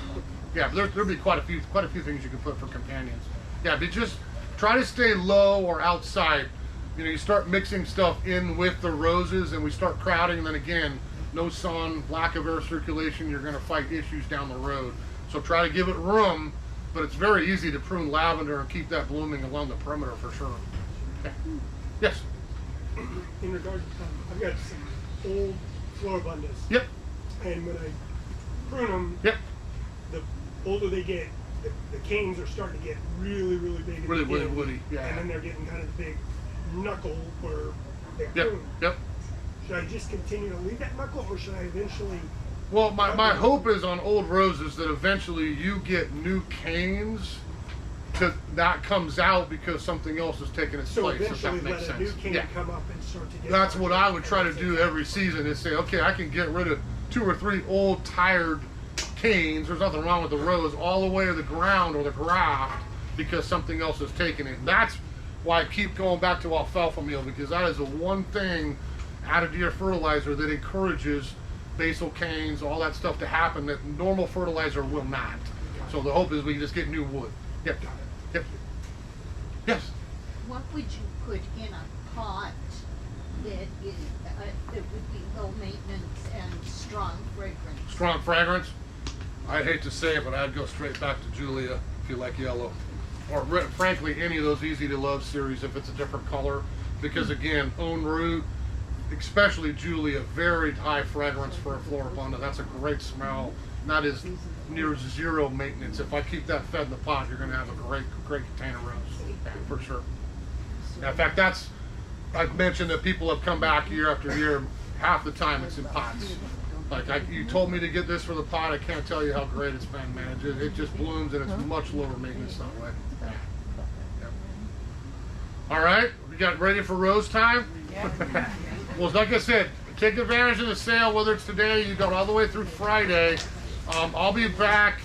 Yeah, but there'll be quite a few things you can put for companions. Yeah, but just try to stay low or outside. You start mixing stuff in with the roses and we start crowding, and then again, no sun, lack of air circulation, you're going to fight issues down the road. So try to give it room, but it's very easy to prune lavender and keep that blooming along the perimeter for sure. Okay. Yes? In regards to, I've got some old floribundas. Yep. And when I prune them, Yep. the older they get, the canes are starting to get really, really big. at Really the woody, end. woody, yeah. And then they're getting kind of the big knuckle where they Yep. prune. Yep. Should I just continue to leave that knuckle, or should I eventually? Well, my hope is on old roses that eventually you get new canes that comes out because something else is taking its So place, if eventually that makes let sense. a new cane Yeah. come up and start to get. That's what I would try to do every season, is say, okay, I can get rid of 2 or 3 old tired canes. There's nothing wrong with the rose, all the way to the ground or the graft, because something else is taking it. And that's why I keep going back to alfalfa meal, because that is the one thing added to your fertilizer that encourages basal canes, all that stuff to happen that normal fertilizer will not. So the hope is we just get new wood. Yep. Yep. Yes. What would you put in a pot that would be low maintenance and strong fragrance. Strong fragrance. I'd hate to say it, but I'd go straight back to Julia if you like yellow. Or frankly, any of those Easy to Love series if it's a different color. Because again, Own Root, especially Julia, very high fragrance for a Floribunda. That's a great smell. Not as near zero maintenance. If I keep that fed in the pot, you're gonna have a great container rose, for sure. Now, in fact, I've mentioned that people have come back year after year. Half the time it's in pots. Like you told me to get this for the pot. I can't tell you how great it's been, man. It just blooms and it's much lower maintenance that way. Yep. All right, we got ready for rose time. Well, like I said, take advantage of the sale. Whether it's today, you go all the way through Friday. I'll be back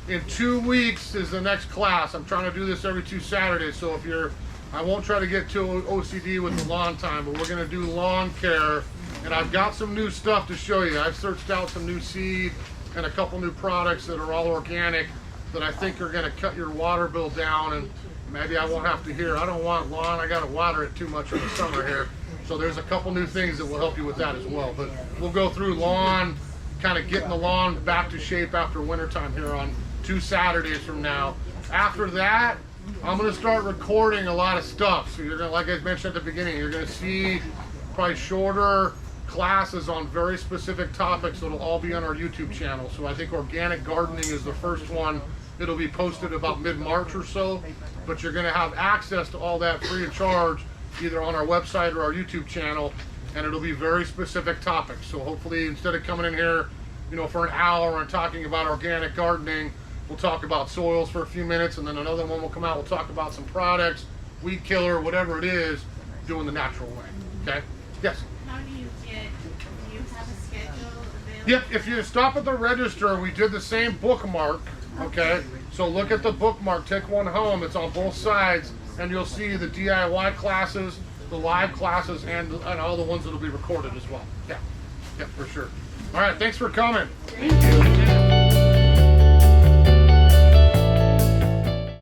in 2 weeks. Is the next class. I'm trying to do this every 2 Saturdays. So if you're, I won't try to get too OCD with the lawn time, but we're gonna do lawn care. And I've got some new stuff to show you. I've searched out some new seed and a couple new products that are all organic that I think are gonna cut your water bill down, and maybe I won't have to hear, I don't want lawn, I gotta water it too much in the summer here. So there's a couple new things that will help you with that as well. But we'll go through lawn, kind of getting the lawn back to shape after wintertime here on 2 Saturdays from now. After that, I'm gonna start recording a lot of stuff. So you're gonna, like I mentioned at the beginning, you're gonna see probably shorter classes on very specific topics that'll all be on our YouTube channel. So I think organic gardening is the first one. It'll be posted about mid-March or so, but you're gonna have access to all that free of charge either on our website or our YouTube channel, and it'll be very specific topics. So hopefully instead of coming in here, you know, for an hour and talking about organic gardening, we'll talk about soils for a few minutes, and then another one will come out, we'll talk about some products, weed killer, whatever it is, doing the natural way, okay? Yes? How do you have a schedule available? Yep, if you stop at the register, we did the same bookmark, okay? So look at the bookmark, take one home, it's on both sides, and you'll see the DIY classes, the live classes, and all the ones that'll be recorded as well. Yeah, for sure. All right, thanks for coming. Thank you.